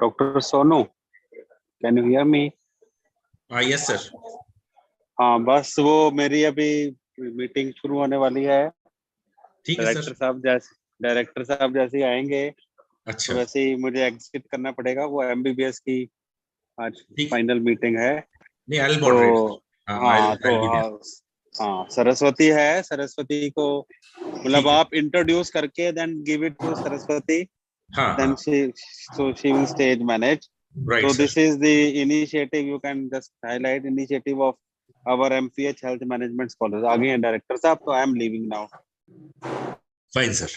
Dr. Sonu, can you hear me? Yes, sir. हाँ, बस वो मेरी अभी मीटिंग शुरू होने वाली है। ठीक है सर। डायरेक्टर साहब जैसे आएंगे, अच्छा, तो वैसे ही मुझे एग्जिट करना पड़ेगा। वो MBBS की आज फाइनल मीटिंग है। नहीं, I'll तो moderate. हाँ, तो I'll be there. हाँ, सरस्वती है। सरस्वती को मतलब आप इंट्रोड्यूस करके then give it to Saraswati, then she will stage manage. Right, So sir. this is the initiative. You can just highlight initiative of our MPH Health Management Scholars. आगे हैं director साहब, तो I am leaving now. Fine, sir.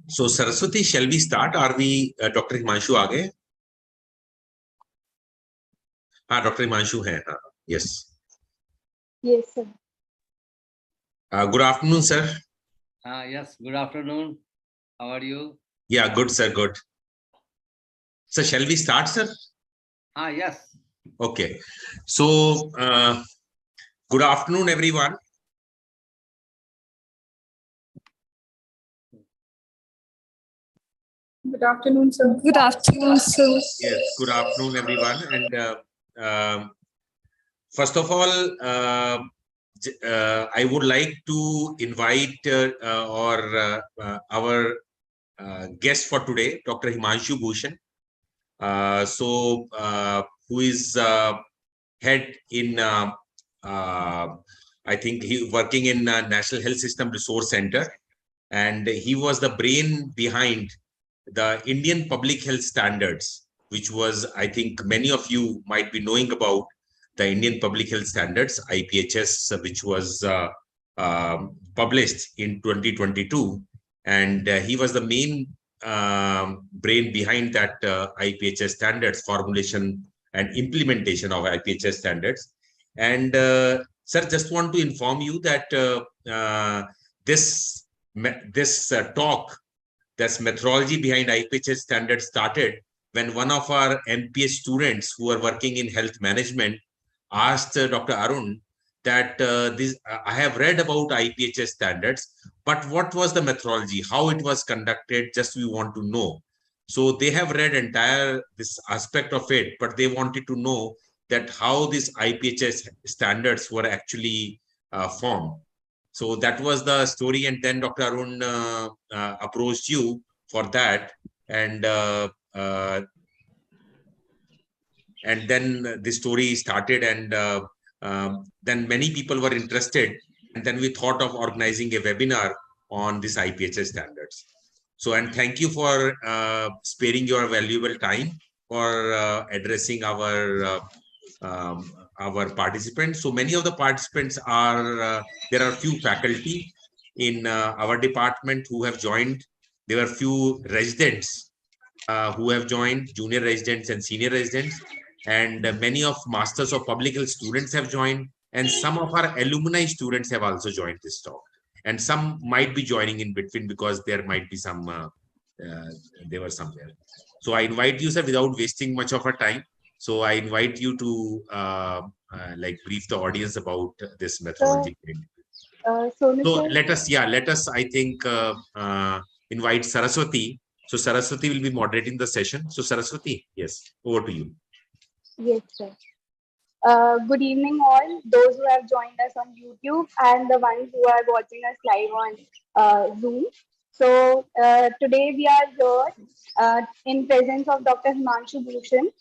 So Saraswati, shall we start? Are we Dr. Himanshu आगे? हाँ, Dr. Himanshu है. Yes. Yes, sir. Good afternoon, sir. Yes, good afternoon. How are you? Yeah, good, sir. Good. So shall we start, sir? Yes. Okay. So good afternoon, everyone. Good afternoon, sir. Good afternoon, sir. Yes, good afternoon, everyone. And first of all, I would like to invite our guest for today, Dr. Himanshu Bhushan. Who is head in, I think he working in National Health System Resource Center, and he was the brain behind the Indian Public Health Standards, which was, I think many of you might be knowing about the Indian Public Health Standards, IPHS, which was published in 2022. And he was the main brain behind that IPHS standards formulation and implementation of IPHS standards. And sir, just want to inform you that this talk, this methodology behind IPHS standards started when one of our MPH students who are working in health management asked Dr. Arun that I have read about IPHS standards, but what was the methodology, how it was conducted, just we want to know. So they have read entire this aspect of it, but they wanted to know that how these IPHS standards were actually formed. So that was the story, and then Dr. Arun approached you for that, and then the story started, and then many people were interested, and then we thought of organizing a webinar on this IPHS standards. So, and thank you for sparing your valuable time for addressing our participants. So many of the participants are, there are few faculty in our department who have joined. There are few residents who have joined, junior residents and senior residents, and many of Masters of Public Health students have joined, and some of our alumni students have also joined this talk, and some might be joining in between because there might be some, they were somewhere. So I invite you, sir, without wasting much of our time. So I invite you to like brief the audience about this methodology. So let us, I think, invite Saraswati. So Saraswati will be moderating the session. So Saraswati, yes, over to you. Yes, sir. Good evening, all those who have joined us on YouTube and the ones who are watching us live on Zoom. So today we are here in presence of Dr. Himanshu Bhushan,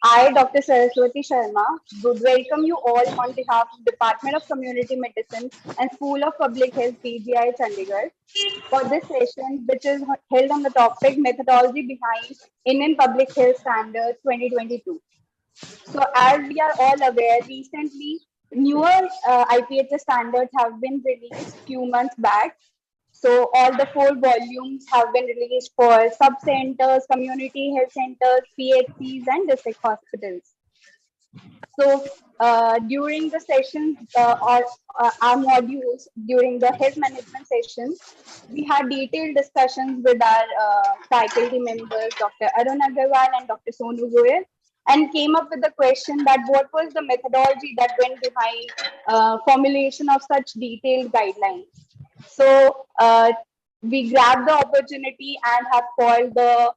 I, Dr. Saraswati Sharma, would welcome you all on behalf of Department of Community Medicine and School of Public Health, PGI Chandigarh, for this session, which is held on the topic Methodology Behind Indian Public Health Standards 2022. So, as we are all aware, recently newer IPHS standards have been released few months back. So, all the 4 volumes have been released for sub-centers, community health centers, PHCs, and district hospitals. So, during the sessions or our modules, during the health management sessions, we had detailed discussions with our faculty members, Dr. Arun Agarwal and Dr. Sonu Goyal, and came up with the question that what was the methodology that went behind formulation of such detailed guidelines. So we grabbed the opportunity and have called the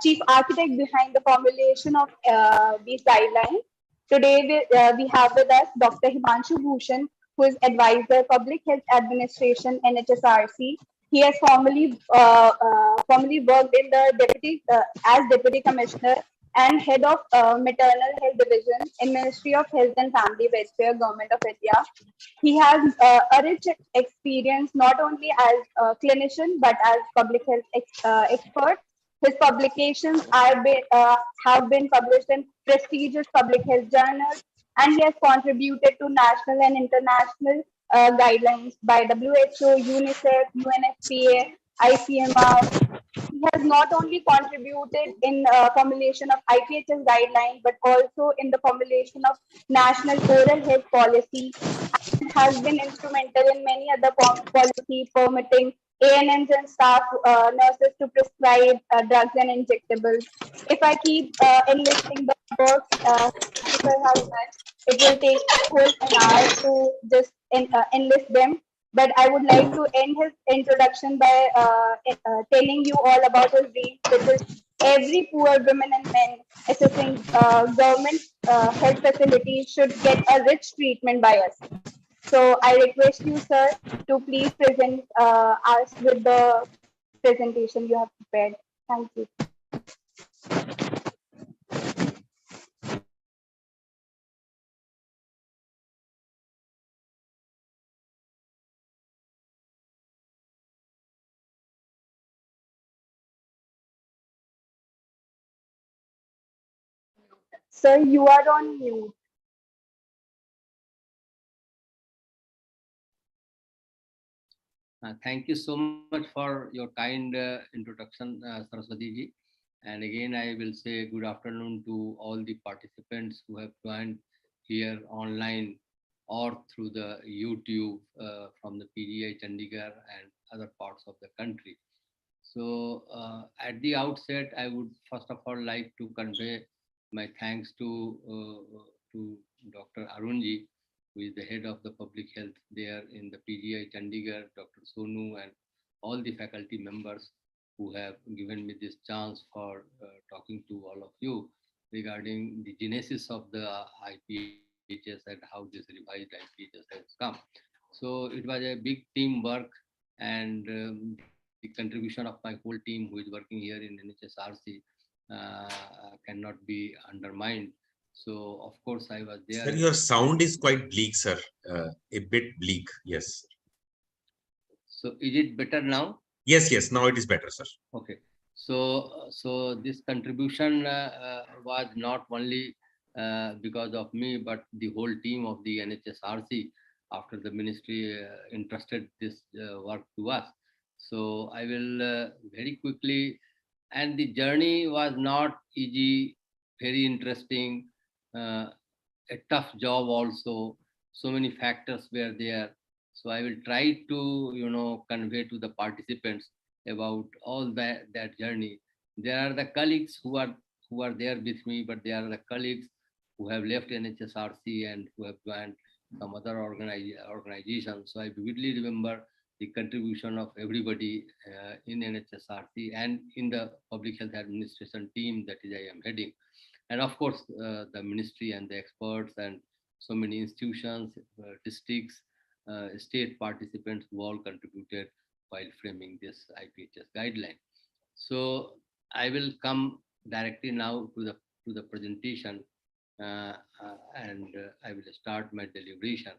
chief architect behind the formulation of these guidelines. Today we have with us Dr. Himanshu Bhushan, who is advisor Public Health Administration NHSRC. He has formerly worked in the as deputy commissioner and head of maternal health division in Ministry of Health and Family Welfare, Government of India. He has a rich experience not only as a clinician but as public health expert. His publications have been published in prestigious public health journals, and he has contributed to national and international guidelines by WHO, UNICEF, UNFPA, ICMR. He has not only contributed in formulation of IPHS guidelines, but also in the formulation of national oral health policy, has been instrumental in many other policy permitting ANMs and staff nurses to prescribe drugs and injectables. If I keep enlisting the works Sir has done, it will take whole an hour to just enlist them. But I would like to end his introduction by telling you all about his dream, which is every poor women and men accessing government health facilities should get a rich treatment by us. So I request you, sir, to please present us with the presentation you have prepared. Thank you. Sir, you are on mute. Thank you so much for your kind introduction, Saraswati ji. And again, I will say good afternoon to all the participants who have joined here online or through the YouTube from the PGI Chandigarh and other parts of the country. So at the outset, I would first of all like to convey my thanks to Dr. Arunji, who is the head of the public health there in the PGI Chandigarh, Dr. Sonu, and all the faculty members who have given me this chance for talking to all of you regarding the genesis of the IPHS and how this revised IPHS has come. So it was a big teamwork, and the contribution of my whole team who is working here in NHSRC cannot be undermined. So, of course, I was there. Sir, your sound is quite bleak, sir. A bit bleak, yes. So, is it better now? Yes, yes, now it is better, sir. Okay. So this contribution was not only because of me, but the whole team of the NHSRC after the ministry entrusted this work to us. So I will very quickly, and the journey was not easy, very interesting, a tough job also. So many factors were there. So I will try to, convey to the participants about all that journey. There are the colleagues who are there with me, but there are the colleagues who have left NHSRC and who have joined some other organizations. So I vividly remember the contribution of everybody in NHSRC and in the public health administration team that is I am heading. And of course, the ministry and the experts and so many institutions, districts, state participants who all contributed while framing this IPHS guideline. So I will come directly now to the to the presentation, and I will start my deliberation.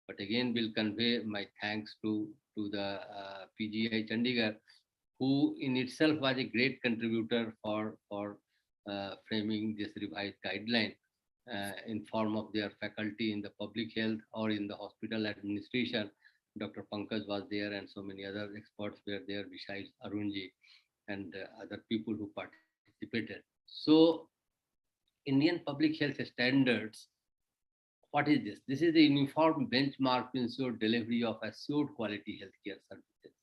But again, will convey my thanks to the PGI Chandigarh, who in itself was a great contributor for framing this revised guideline in form of their faculty in the public health or in the hospital administration. Dr. Pankaj was there, and so many other experts were there besides Arunji and other people who participated. So, Indian public health standards. What is this? This is the uniform benchmark to ensure delivery of assured quality healthcare services.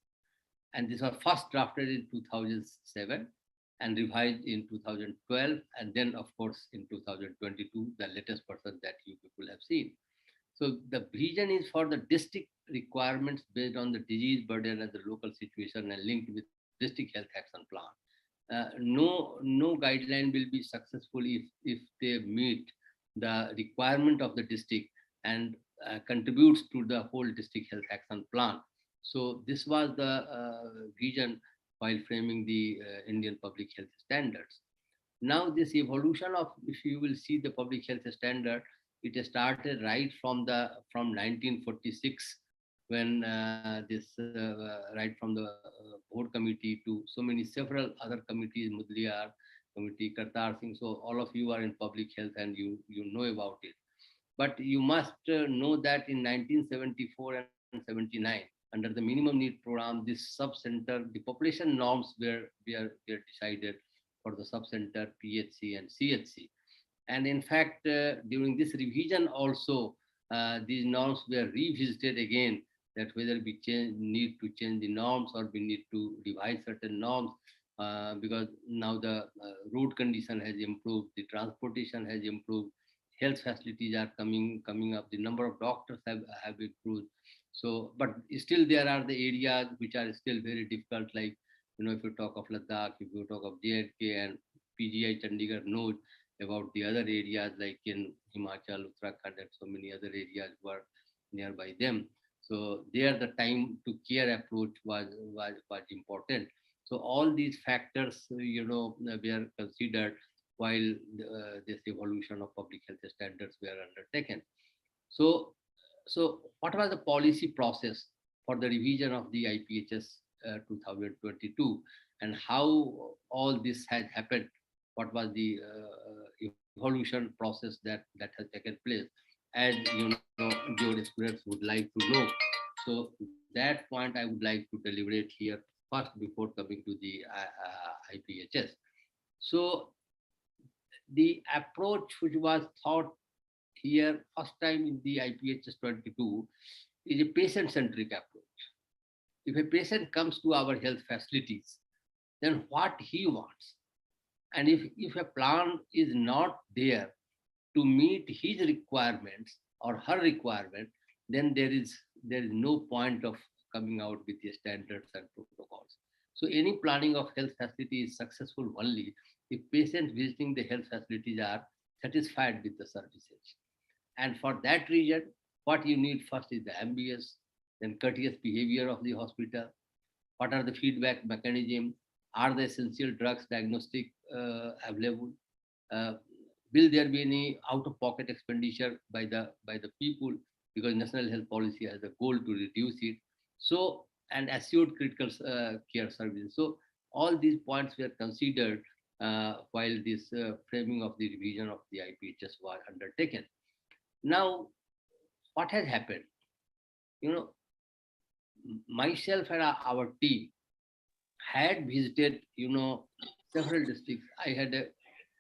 And this was first drafted in 2007 and revised in 2012, and then of course in 2022, the latest version that you people have seen. So the vision is for the district requirements based on the disease burden and the local situation and linked with district health action plan. No guideline will be successful if they meet the requirement of the district and contributes to the whole district health action plan. So this was the vision while framing the Indian public health standards. Now this evolution of, if you will see the public health standard, it started right from 1946, when right from the board committee to so many several other committees, Mudliar committee, Kartar Singh. So all of you are in public health and you know about it. But you must know that in 1974 and 79, under the minimum need program, this sub-center, the population norms were decided for the sub-center, PHC and CHC. And in fact, during this revision also, these norms were revisited again, that whether we need to change the norms or we need to revise certain norms, because now the road condition has improved, the transportation has improved, health facilities are coming up, the number of doctors have improved. So, but still there are the areas which are still very difficult, like, if you talk of Ladakh, if you talk of J&K, and PGI Chandigarh knows about the other areas like in Himachal, Uttarakhand, and so many other areas were nearby them. So there the time to care approach was important. So all these factors, were considered while this evolution of public health standards were undertaken. So what was the policy process for the revision of the IPHS 2022, and how all this has happened? What was the evolution process that has taken place? As your students would like to know. So that point I would like to deliberate here first before coming to the IPHS. So the approach which was thought here first time in the IPHS 22 is a patient-centric approach. If a patient comes to our health facilities, then what he wants, and if a plan is not there to meet his requirements or her requirement, then there is no point of coming out with the standards and protocols. So any planning of health facility is successful only if patients visiting the health facilities are satisfied with the services. And for that reason, what you need first is the ambience, then courteous behavior of the hospital. What are the feedback mechanism? Are the essential drugs diagnostic available? Will there be any out-of-pocket expenditure by the people? Because National Health Policy has a goal to reduce it. So, and assured critical care services. So all these points were considered while this framing of the revision of the IPHS was undertaken. Now, what has happened? Myself and our team had visited, several districts.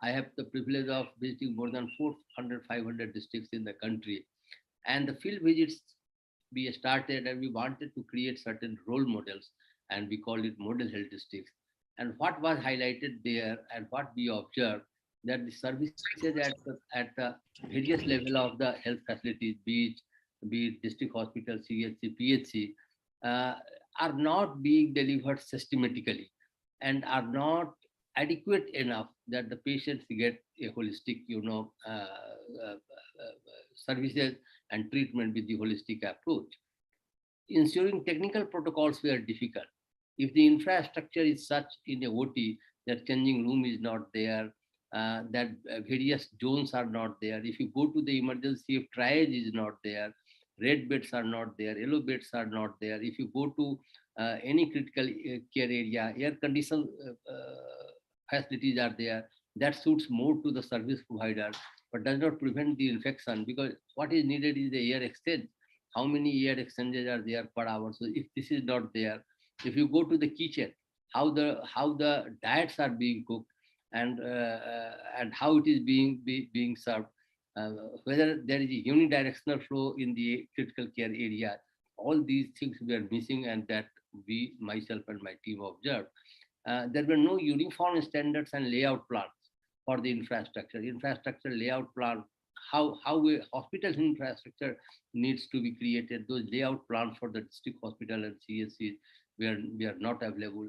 I have the privilege of visiting more than 400, 500 districts in the country. And the field visits we started, and we wanted to create certain role models, and we called it model health districts. And what was highlighted there and what we observed, that the services at the various level of the health facilities, be it district hospital, CHC, PHC, are not being delivered systematically and are not adequate enough that the patients get a holistic, services and treatment with the holistic approach. Ensuring technical protocols were difficult. If the infrastructure is such in a OT that changing room is not there, that various zones are not there. If you go to the emergency, if triage is not there, red beds are not there, yellow beds are not there. If you go to any critical care area, air conditioned facilities are there. That suits more to the service provider, but does not prevent the infection, because what is needed is the air exchange. How many air exchanges are there per hour? So if this is not there, if you go to the kitchen, how the diets are being cooked, and how it is being served, whether there is a unidirectional flow in the critical care area, all these things were missing, and that we, myself and my team, observed. There were no uniform standards and layout plans for the infrastructure layout plan, how a hospital infrastructure needs to be created. Those layout plans for the district hospital and CSCs were not available.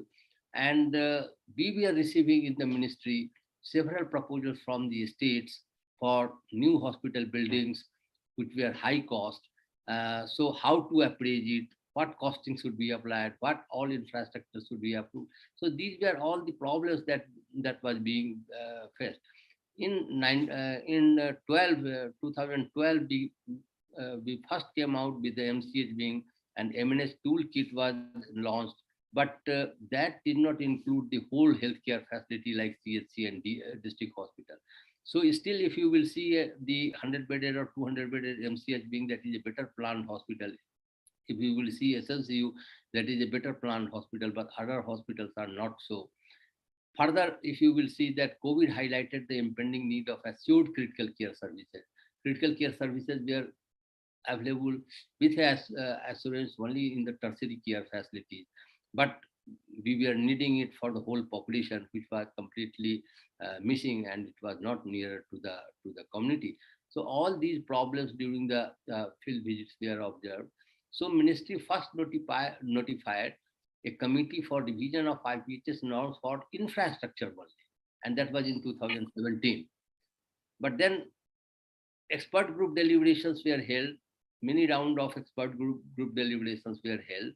And we were receiving in the ministry several proposals from the states for new hospital buildings, which were high cost. So how to appraise it, what costing should be applied, what all infrastructure should be approved. So these were all the problems that was being faced. In 2012, we first came out with the MCH being an MNS toolkit was launched, but that did not include the whole healthcare facility like CHC and district hospital. So still, if you will see the 100-bedded or 200-bedded MCH being, that is a better planned hospital. If you will see SLCU, that is a better planned hospital, but other hospitals are not so. Further, if you will see that COVID highlighted the impending need of assured critical care services. Critical care services were available with assurance only in the tertiary care facilities, but we were needing it for the whole population, which was completely missing, and it was not nearer to the community. So all these problems during the field visits were observed. So ministry first notified a committee for revision of IPHS norms for infrastructure only, and that was in 2017. But then expert group deliberations were held. Many rounds of expert group deliberations were held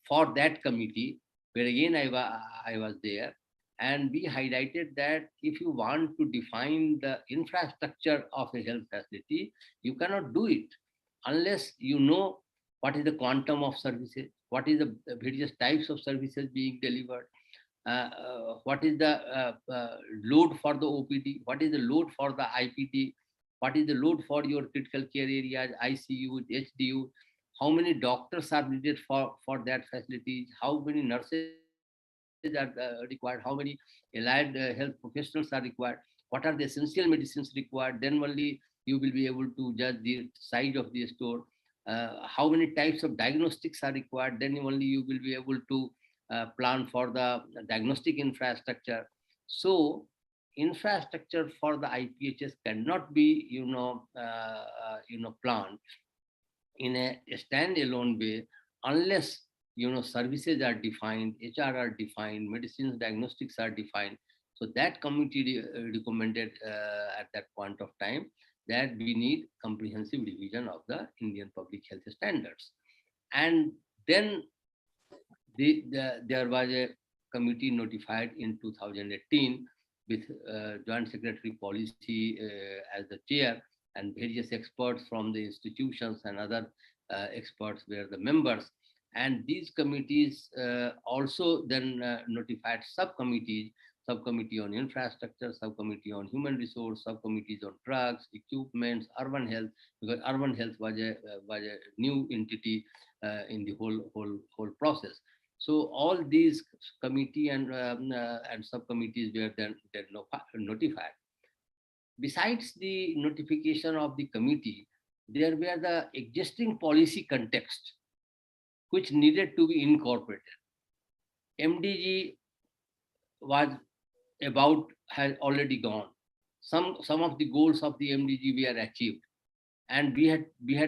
for that committee, where again I was there, and we highlighted that if you want to define the infrastructure of a health facility, you cannot do it unless you know what is the quantum of services, what is the various types of services being delivered, what is the load for the OPD, what is the load for the IPD, what is the load for your critical care areas, ICU, HDU, how many doctors are needed for that facility, how many nurses are required, how many allied health professionals are required, what are the essential medicines required. Then only you will be able to judge the size of the store. How many types of diagnostics are required, then only you will be able to plan for the diagnostic infrastructure. So infrastructure for the IPHS cannot be planned in a standalone way unless services are defined, HR are defined, medicines, diagnostics are defined. So that committee recommended at that point of time that we need comprehensive revision of the Indian public health standards. And then there was a committee notified in 2018 with Joint Secretary Policy as the chair, and various experts from the institutions and other experts were the members. And these committees also then notified subcommittees, subcommittee on infrastructure, subcommittee on human resource, subcommittees on drugs, equipments, urban health, because urban health was a new entity in the whole process. So all these committee and subcommittees were then notified. Besides the notification of the committee, there were the existing policy context which needed to be incorporated. MDG has already gone. Some of the goals of the MDG were achieved, and we had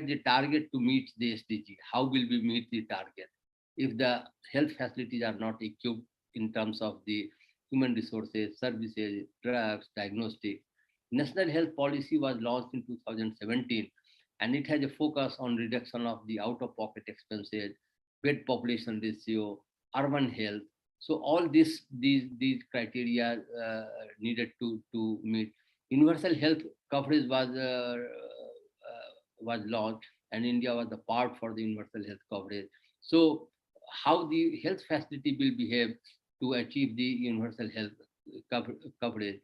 the target to meet the SDG. How will we meet the target if the health facilities are not equipped in terms of the human resources, services, drugs, diagnostics? National Health Policy was launched in 2017, and it has a focus on reduction of the out-of-pocket expenses, bed population ratio, urban health. So all these criteria needed to meet. Universal health coverage was launched, and India was the part for the universal health coverage. So how the health facility will behave to achieve the universal health coverage,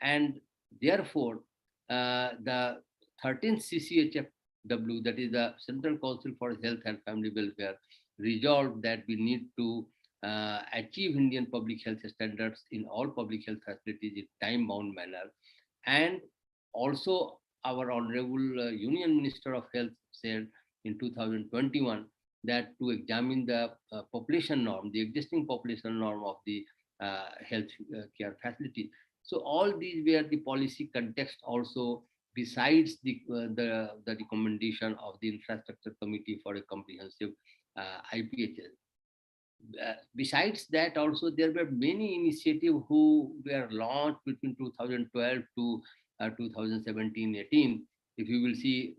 and therefore the 13th CCHFW, that is the Central Council for Health and Family Welfare, resolved that we need to achieve Indian public health standards in all public health facilities in time-bound manner. And also our Honorable Union Minister of Health said in 2021 that to examine the population norm, the existing population norm of the health care facility. So all these were the policy context also, besides the recommendation of the Infrastructure Committee for a comprehensive IPHS. Besides that, also there were many initiatives who were launched between 2012 to 2017-18. If you will see,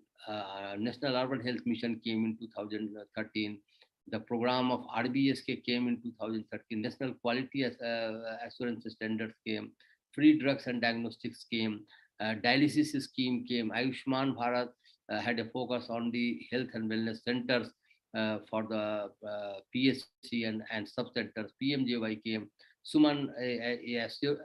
National Urban Health Mission came in 2013. The program of RBSK came in 2013. National Quality Assurance Standards came. Free drugs and diagnostics came. Dialysis scheme came. Ayushman Bharat had a focus on the health and wellness centers for the PSC and sub-centers. PMJY came. Suman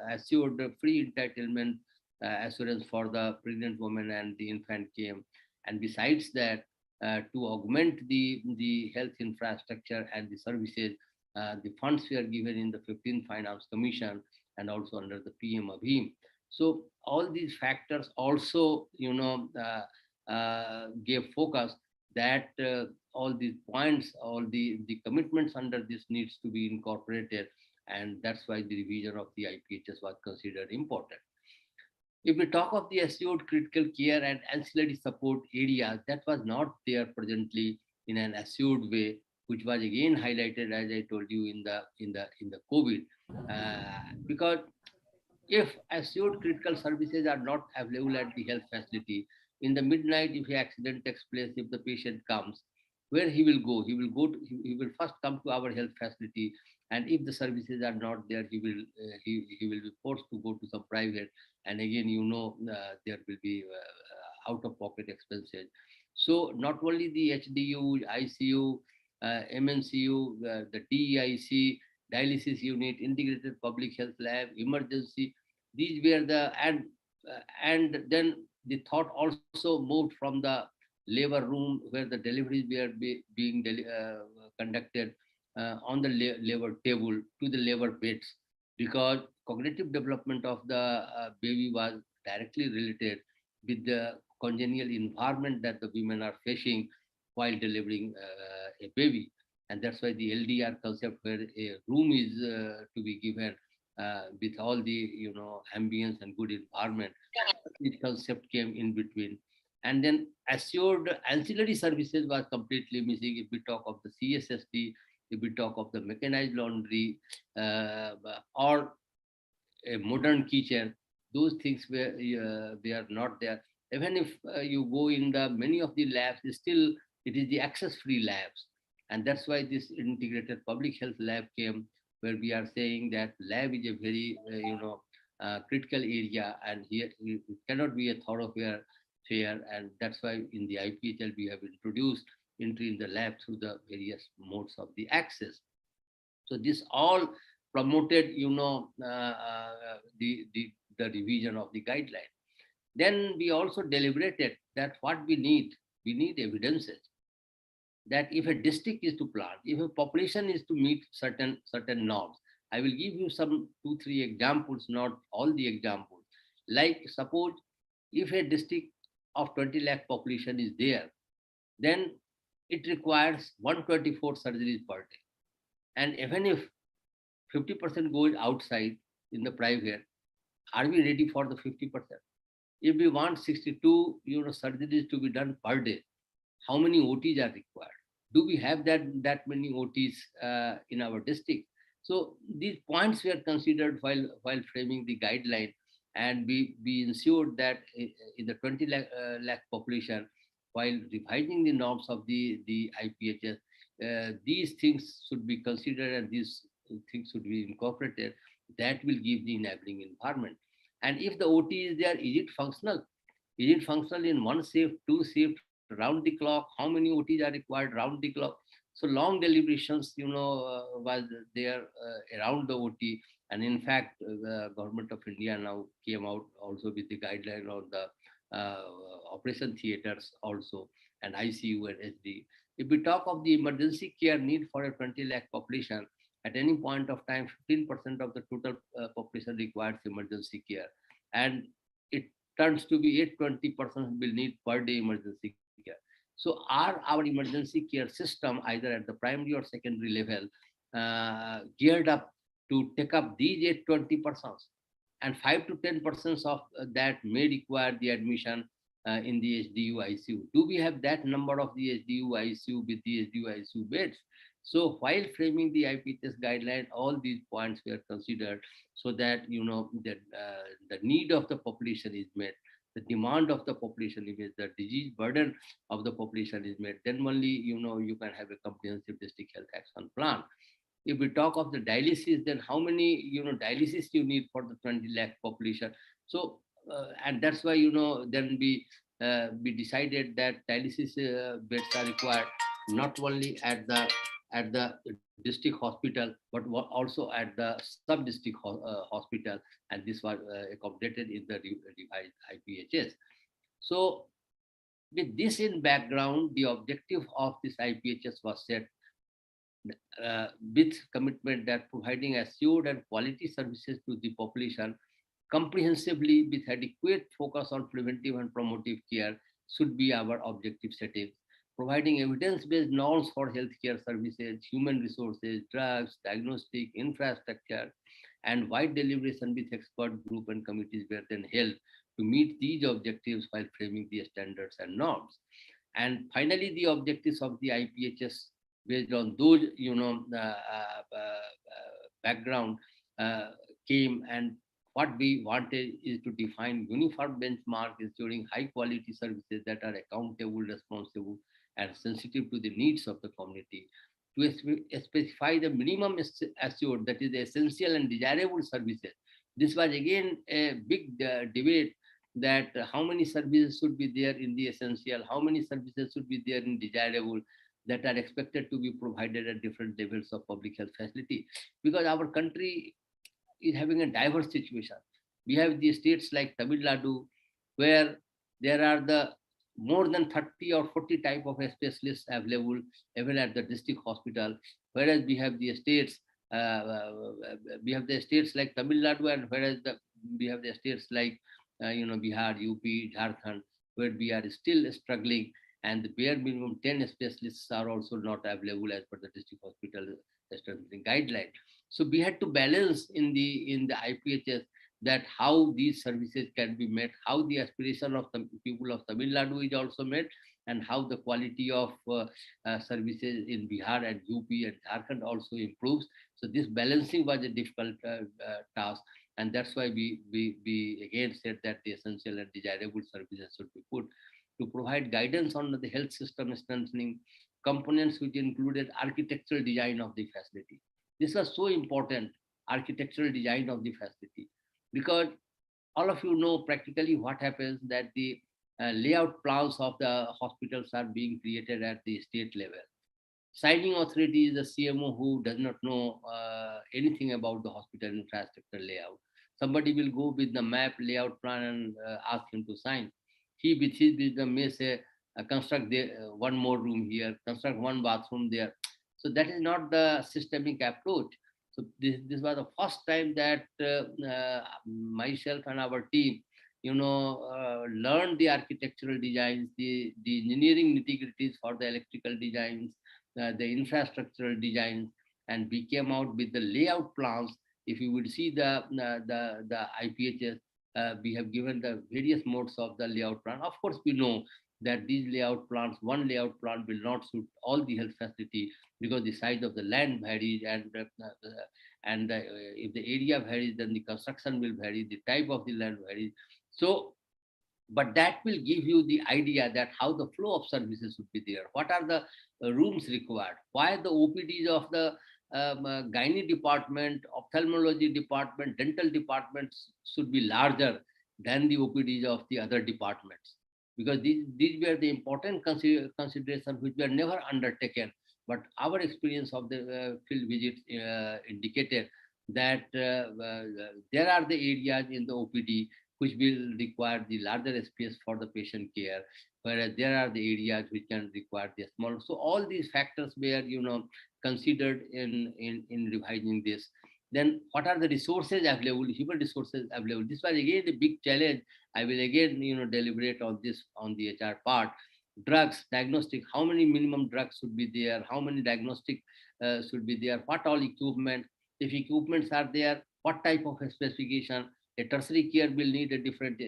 assured free entitlement assurance for the pregnant woman and the infant came. And besides that, to augment the health infrastructure and the services, the funds were given in the 15th Finance Commission and also under the PM Abhim. So all these factors also, gave focus that all these points, all the commitments under this needs to be incorporated, and that's why the revision of the IPHS was considered important. If we talk of the assured critical care and ancillary support areas, that was not there presently in an assured way, which was again highlighted, as I told you, in the COVID, because if assured critical services are not available at the health facility, in the midnight, if an accident takes place, if the patient comes, where he will go? He will first come to our health facility, and if the services are not there, he will be forced to go to some private, and again, there will be out-of-pocket expenses. So not only the HDU, ICU, MNCU, the DEIC, dialysis unit, integrated public health lab, emergency, these were and then the thought also moved from the labor room where the deliveries were being conducted on the labor table to the labor beds, because cognitive development of the baby was directly related with the congenial environment that the women are facing while delivering a baby. And that's why the LDR concept, where a room is to be given with all the ambience and good environment, this concept came in between. And then assured ancillary services was completely missing. If we talk of the CSSD, if we talk of the mechanized laundry or a modern kitchen, those things were they are not there. Even if you go in the many of the labs, still it is the access-free labs. And that's why this integrated public health lab came, where we are saying that lab is a very, critical area, and here it cannot be a thoroughfare fair. And that's why in the IPHL, we have introduced entry in the lab through the various modes of the access. So this all promoted, the revision of the guideline. Then we also deliberated that what we need evidences that if a district is to plan, if a population is to meet certain norms. I will give you some 2-3 examples, not all the examples. Like suppose if a district of 20 lakh population is there, then it requires 124 surgeries per day. And even if 50% goes outside in the private, are we ready for the 50%? If we want 62 surgeries to be done per day, how many OTs are required? Do we have that many OTs in our district? So these points were considered while framing the guideline, and we ensured that in the 20 lakh population, while revising the norms of the IPHS, these things should be considered, and these things should be incorporated. That will give the enabling environment. And if the OT is there, is it functional? Is it functional in one shift, two shift, round the clock? How many OTs are required round the clock? So long deliberations, was there around the OT. And in fact, the government of India now came out also with the guideline on the operation theaters also, and ICU and HD. If we talk of the emergency care need for a 20 lakh population, at any point of time, 15% of the total population requires emergency care. And it turns to be 820% will need per day emergency care. So are our emergency care system, either at the primary or secondary level, geared up to take up these 820%? And 5 to 10% of that may require the admission in the HDU ICU. Do we have that number of the HDU ICU with the HDU ICU beds? So while framing the IPHS guideline, all these points were considered so that that the need of the population is met, the demand of the population is met, the disease burden of the population is met. Then only you can have a comprehensive district health action plan. If we talk of the dialysis, then how many dialysis you need for the 20 lakh population? So and that's why then we decided that dialysis beds are required not only at the district hospital but also at the sub-district hospital, and this was accommodated in the revised IPHS. So with this in background, the objective of this IPHS was set with commitment that providing assured and quality services to the population comprehensively with adequate focus on preventive and promotive care should be our objective setting. Providing evidence-based norms for healthcare services, human resources, drugs, diagnostic, infrastructure, and wide deliberation with expert group and committees were then held to meet these objectives while framing the standards and norms. And finally, the objectives of the IPHS based on those background came, and what we wanted is to define uniform benchmark ensuring high quality services that are accountable, responsible, and sensitive to the needs of the community, to specify the minimum assured, that is the essential and desirable services. This was again a big debate, that how many services should be there in the essential, how many services should be there in desirable, that are expected to be provided at different levels of public health facility. Because our country is having a diverse situation. We have the states like Tamil Nadu, where there are the more than 30 or 40 type of specialists available even at the district hospital, whereas we have the states like Tamil Nadu, and whereas we have the states like Bihar, UP, Jharkhand, where we are still struggling, and the bare minimum 10 specialists are also not available as per the district hospital strengthening guideline. So we had to balance in the IPHS that how these services can be met, how the aspiration of the people of Tamil Nadu is also met, and how the quality of services in Bihar and UP and Jharkhand also improves. So this balancing was a difficult task, and that's why we again said that the essential and desirable services should be put to provide guidance on the health system strengthening components, which included architectural design of the facility. This was so important, architectural design of the facility, because all of you know practically what happens, that the layout plans of the hospitals are being created at the state level. Signing authority is the CMO who does not know anything about the hospital infrastructure layout. Somebody will go with the map layout plan and ask him to sign. He with his wisdom may say, construct one more room here, construct one bathroom there. So that is not the systemic approach. So this was the first time that myself and our team, learned the architectural designs, the engineering nitty-gritties for the electrical designs, the infrastructural designs, and we came out with the layout plans. If you would see the IPHS, we have given the various modes of the layout plan. Of course, we know that these layout plans, one layout plan will not suit all the health facility, because the size of the land varies, and if the area varies, then the construction will vary, the type of the land varies. So, but that will give you the idea that how the flow of services should be there. What are the rooms required? Why the OPDs of the gynae department, ophthalmology department, dental departments should be larger than the OPDs of the other departments, because these were the important considerations which were never undertaken. But our experience of the field visits indicated that there are the areas in the OPD which will require the larger space for the patient care, whereas there are the areas which can require the small. So all these factors were, considered in revising this. Then what are the resources available, human resources available? This was again the big challenge. I will again, deliberate on this on the HR part. Drugs, diagnostic, how many minimum drugs should be there? How many diagnostic should be there? What all equipment? If equipments are there, what type of specification? A tertiary care will need a different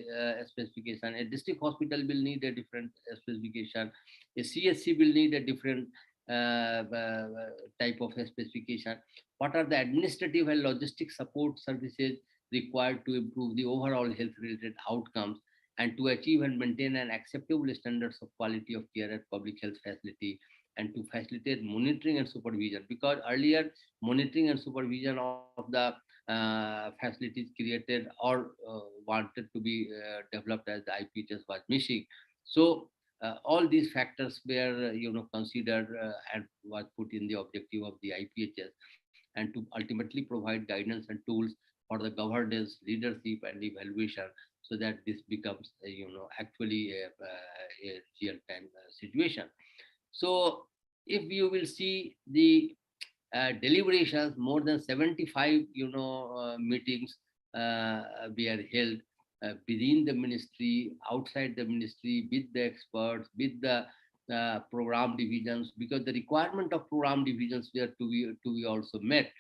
specification. A district hospital will need a different specification. A CSC will need a different type of specification. What are the administrative and logistic support services required to improve the overall health-related outcomes and to achieve and maintain an acceptable standards of quality of care at public health facility, and to facilitate monitoring and supervision? Because earlier monitoring and supervision of the facilities created or wanted to be developed as the IPHS was missing. So all these factors were considered and was put in the objective of the IPHS, and to ultimately provide guidance and tools for the governance, leadership, and evaluation, so that this becomes actually a real-time situation. So if you will see the deliberations, more than 75 meetings were held within the ministry, outside the ministry, with the experts, with the program divisions, because the requirement of program divisions were to be also met.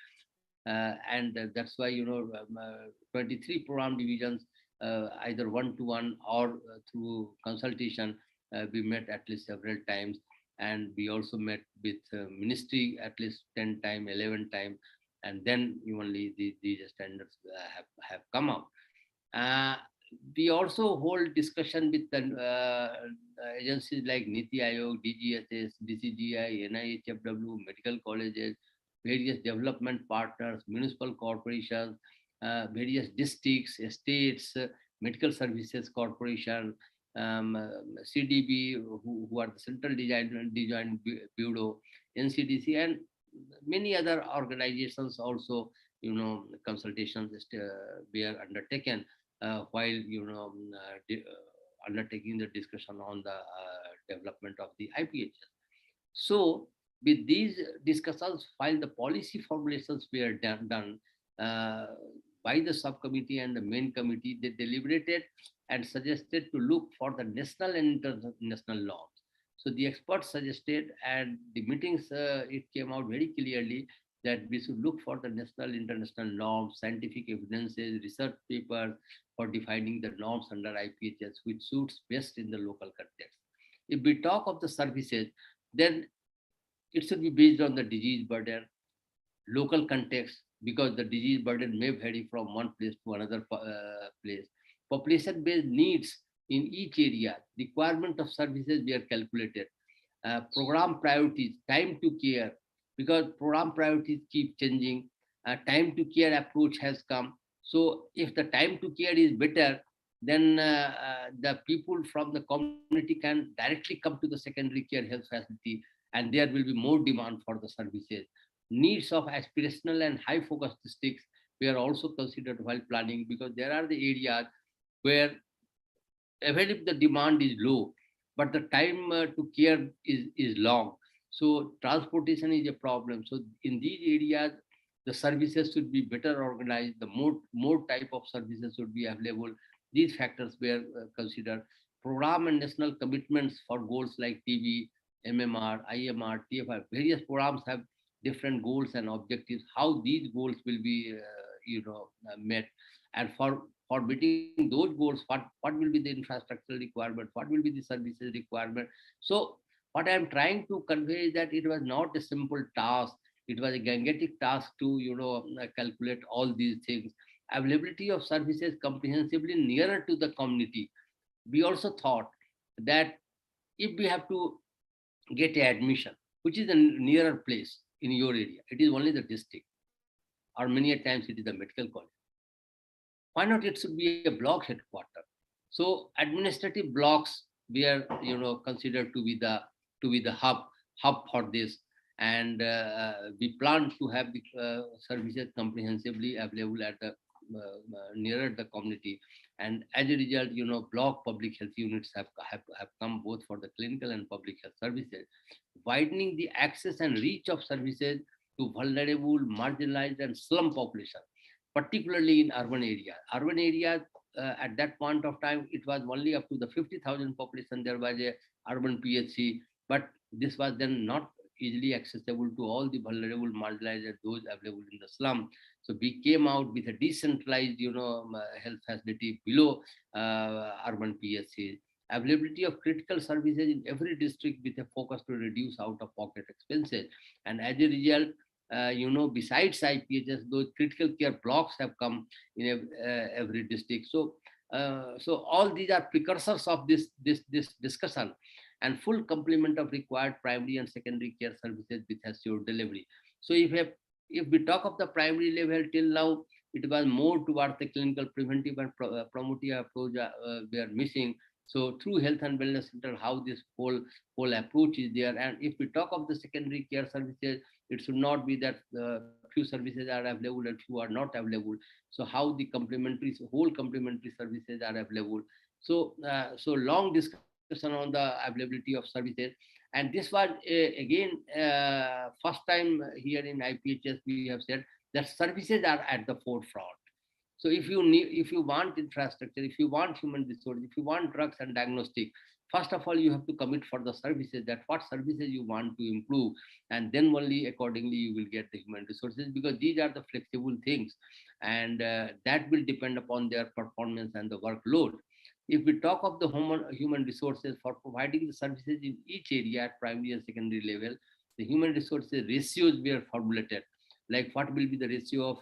And that's why 23 program divisions, either one-to-one or through consultation, we met at least several times. And we also met with ministry at least 10 times, 11 times, and then only these standards have come out. We also hold discussion with the agencies like NITI Aayog, DGSS, DCGI, NIHFW, medical colleges, various development partners, municipal corporations, various districts, states, medical services corporation, CDB, who are the Central Design Bureau, NCDC, and many other organizations also, consultations were undertaken while, undertaking the discussion on the development of the IPHS. So with these discussions, while the policy formulations were done by the subcommittee and the main committee, they deliberated and suggested to look for the national and international norms. So the experts suggested, and the meetings, it came out very clearly that we should look for the national, international norms, scientific evidences, research papers for defining the norms under IPHS, which suits best in the local context. If we talk of the services, then it should be based on the disease burden, local context, because the disease burden may vary from one place to another place. Population-based needs in each area, requirement of services were calculated. Program priorities, time to care, because program priorities keep changing. Time to care approach has come. So if the time to care is better, then the people from the community can directly come to the secondary care health facility, and there will be more demand for the services. Needs of aspirational and high focus districts were also considered while planning, because there are the areas where even if the demand is low, but the time to care is long. So transportation is a problem. So in these areas, the services should be better organized, the more type of services should be available. These factors were considered. Program and national commitments for goals like TB, MMR, IMR, TFR, various programs have different goals and objectives, how these goals will be met, and for meeting those goals, what will be the infrastructural requirement, what will be the services requirement. So what I am trying to convey is that it was not a simple task, it was a gigantic task to calculate all these things. Availability of services comprehensively nearer to the community. We also thought that if we have to get an admission, which is a nearer place, in your area. It is only the district, or many a times it is the medical college. Why not it should be a block headquarter? So administrative blocks were considered to be the hub for this, and we plan to have the services comprehensively available at the nearer the community. And as a result, block public health units have come both for the clinical and public health services, widening the access and reach of services to vulnerable, marginalized, and slum population, particularly in urban areas. Urban areas, at that point of time, it was only up to the 50,000 population. There was a urban PHC, but this was then not easily accessible to all the vulnerable, marginalized, and those available in the slum. So we came out with a decentralized, health facility below urban PHC. Availability of critical services in every district with a focus to reduce out-of-pocket expenses. And as a result, besides IPHS, those critical care blocks have come in every district. So all these are precursors of this discussion, and full complement of required primary and secondary care services with assured delivery. So if we talk of the primary level, till now it was more towards the clinical preventive and promotive approach we are missing. So through health and wellness center, how this whole approach is there. And if we talk of the secondary care services, it should not be that few services are available and few are not available. So how the whole complementary services are available. So long discussion on the availability of services. And this was again first time here in IPHS we have said that services are at the forefront. So if you want infrastructure, if you want human resources, if you want drugs and diagnostic, first of all, you have to commit for the services, that what services you want to improve, and then only accordingly you will get the human resources, because these are the flexible things, and that will depend upon their performance and the workload. If we talk of the human resources for providing the services in each area at primary and secondary level, the human resources ratios were formulated. Like what will be the ratio of,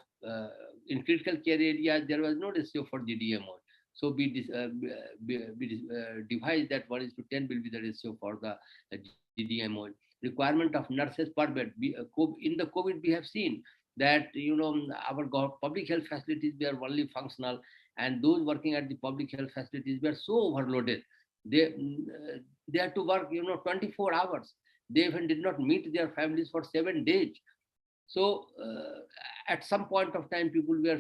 in critical care area, there was no ratio for GDMO. So we devised that 1:10 will be the ratio for the GDMO. Requirement of nurses per bed. In the COVID, we have seen that our public health facilities were only functional, and those working at the public health facilities were so overloaded. They had to work 24 hours. They even did not meet their families for 7 days. So at some point of time, people were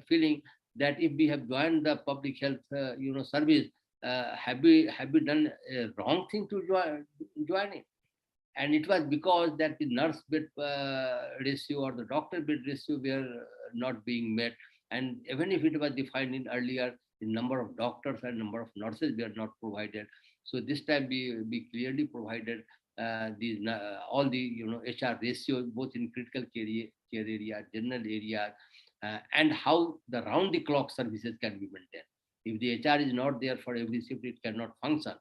feeling that if we have joined the public health service, have we done a wrong thing to join it? And it was because that the nurse bed ratio or the doctor bed ratio were not being met. And even if it was defined in earlier, the number of doctors and number of nurses were not provided. So this time we clearly provided all the HR ratios, both in critical care area, general area, and how the round the clock services can be maintained. If the HR is not there for every shift, it cannot function.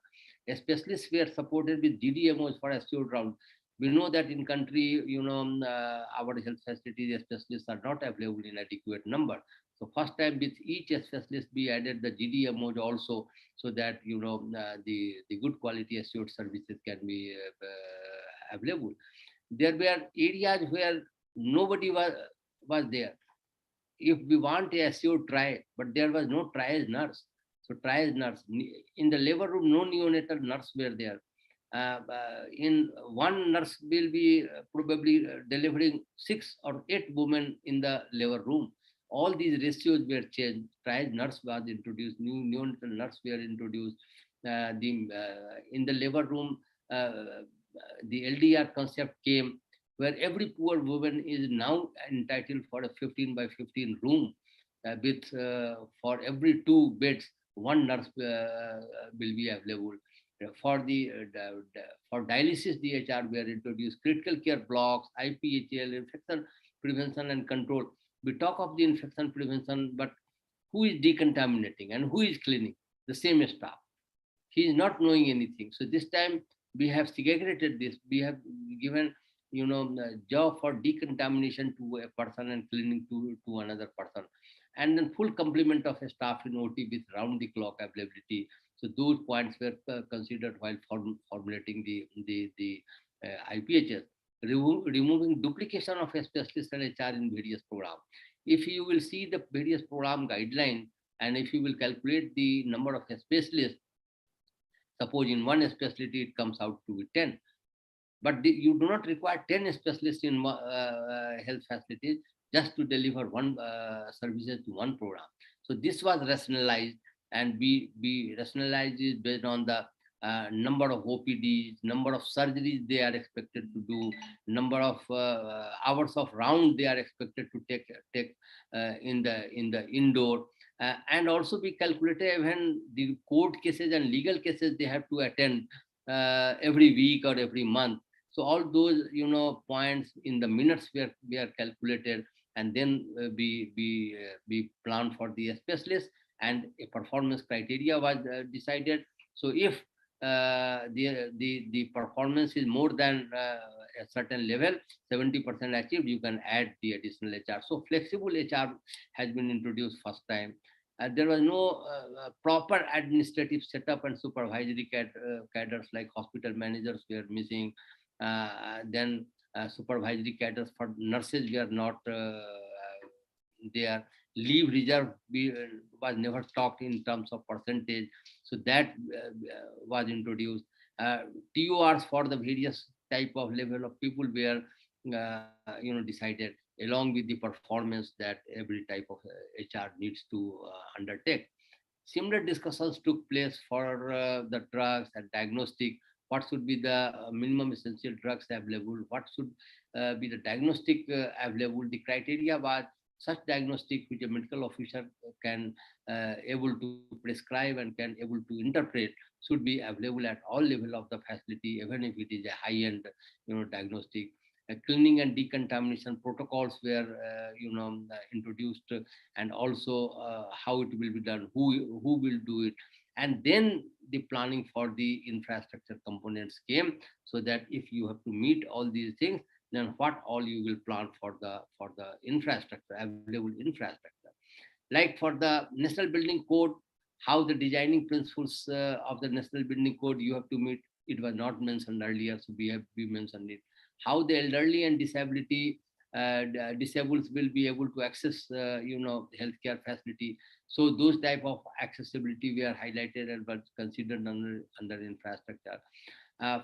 Specialists were supported with GDMOs for assured round. We know that in country, our health facilities specialists are not available in adequate number. So first time with each specialist we added the GDMOs also, so that the good quality assured services can be available. There were areas where nobody was there. If we want a assured triage, but there was no triage nurse. So triage nurse in the labor room, no neonatal nurse were there. In one nurse will be probably delivering 6 or 8 women in the labor room. All these ratios were changed. Triage nurse was introduced, new neonatal nurse were introduced. In the labor room, the LDR concept came, where every poor woman is now entitled for a 15 by 15 room with for every 2 beds, 1 nurse will be available. For dialysis, DHR were introduced, critical care blocks, IPHL, infection prevention and control. We talk of the infection prevention, but who is decontaminating and who is cleaning? The same staff. He is not knowing anything. So this time we have segregated this. We have given the job for decontamination to a person and cleaning to another person, and then full complement of a staff in OT with round the clock availability. So those points were considered while formulating the IPHS. removing duplication of specialists and HR in various programs. If you will see the various program guidelines, and if you will calculate the number of specialists, suppose in one specialty it comes out to be 10, but you do not require 10 specialists in health facilities just to deliver one services to one program. So this was rationalized, and we rationalized it based on the number of OPDs, number of surgeries they are expected to do, number of hours of round they are expected to take in the indoor, and also we calculated even the court cases and legal cases they have to attend every week or every month. So all those points in the minutes we are calculated, and then we plan for the specialists, and a performance criteria was decided. So if the performance is more than a certain level, 70% achieved, you can add the additional HR. So flexible HR has been introduced first time. There was no proper administrative setup, and supervisory cadres like hospital managers were missing. Then supervisory cadres for nurses were not there. Leave reserve was never talked in terms of percentage, so that was introduced. TORs for the various type of level of people were decided, along with the performance that every type of HR needs to undertake. Similar discussions took place for the drugs and diagnostic. What should be the minimum essential drugs available? What should be the diagnostic available? The criteria was such diagnostic which a medical officer can able to prescribe and can able to interpret should be available at all level of the facility, even if it is a high-end diagnostic. Cleaning and decontamination protocols were introduced, and also how it will be done, who will do it, and then the planning for the infrastructure components came, so that if you have to meet all these things, then what all you will plan for the infrastructure, available infrastructure. Like for the National Building Code, how the designing principles of the National Building Code you have to meet, it was not mentioned earlier, so we mentioned it. How the elderly and disabled will be able to access healthcare facility. So those type of accessibility were highlighted and were considered under infrastructure.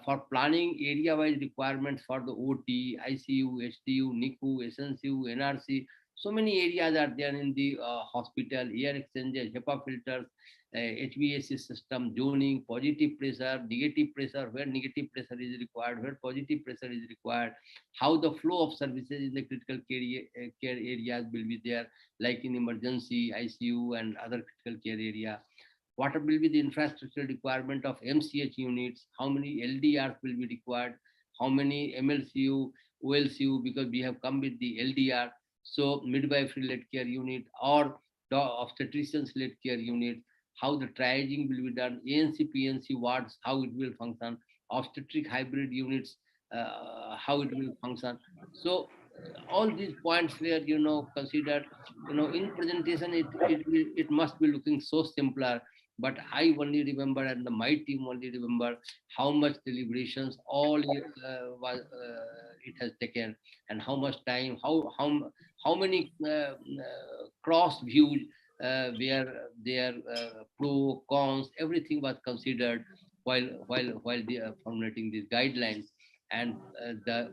For planning area-wise requirements for the OT, ICU, HDU, NICU, SNCU, NRC, so many areas are there in the hospital, air exchanges, HEPA filters, HVAC system, zoning, positive pressure, negative pressure, where negative pressure is required, where positive pressure is required, how the flow of services in the critical care areas will be there, like in emergency, ICU and other critical care area. What will be the infrastructure requirement of MCH units, how many LDRs will be required, how many MLCU, OLCU, because we have come with the LDR, so midwifery-led care unit or obstetricians-led care unit, how the triaging will be done, ANC, PNC wards, how it will function, obstetric hybrid units, how it will function. So all these points were considered. In presentation it must be looking so simpler, but I only remember, and my team only remember, how much deliberations all it has taken, and how much time, how many cross views where their pro, cons, everything was considered while they are formulating these guidelines. And the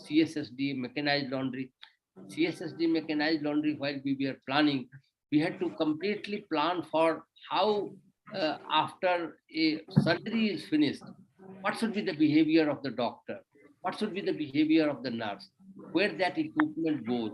CSSD mechanized laundry, while we were planning, we had to completely plan for how after a surgery is finished, what should be the behavior of the doctor, what should be the behavior of the nurse, where that equipment goes,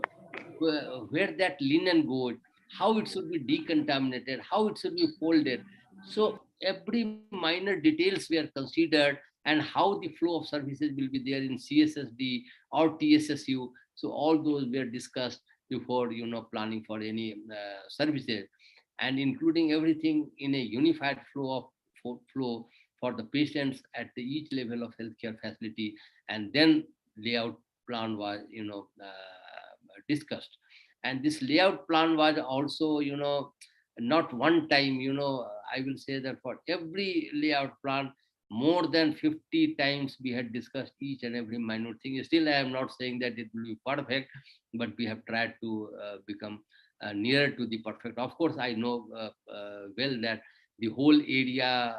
where that linen goes, how it should be decontaminated, how it should be folded. So every minor details were considered, and how the flow of services will be there in CSSD or TSSU. So all those were discussed before planning for any services, and including everything in a unified flow for the patients at each level of healthcare facility. And then layout plan was discussed, and this layout plan was also not one time. I will say that for every layout plan more than 50 times we had discussed each and every minute thing. Still, I am not saying that it will be perfect, but we have tried to become nearer to the perfect. Of course, I know well that the whole area,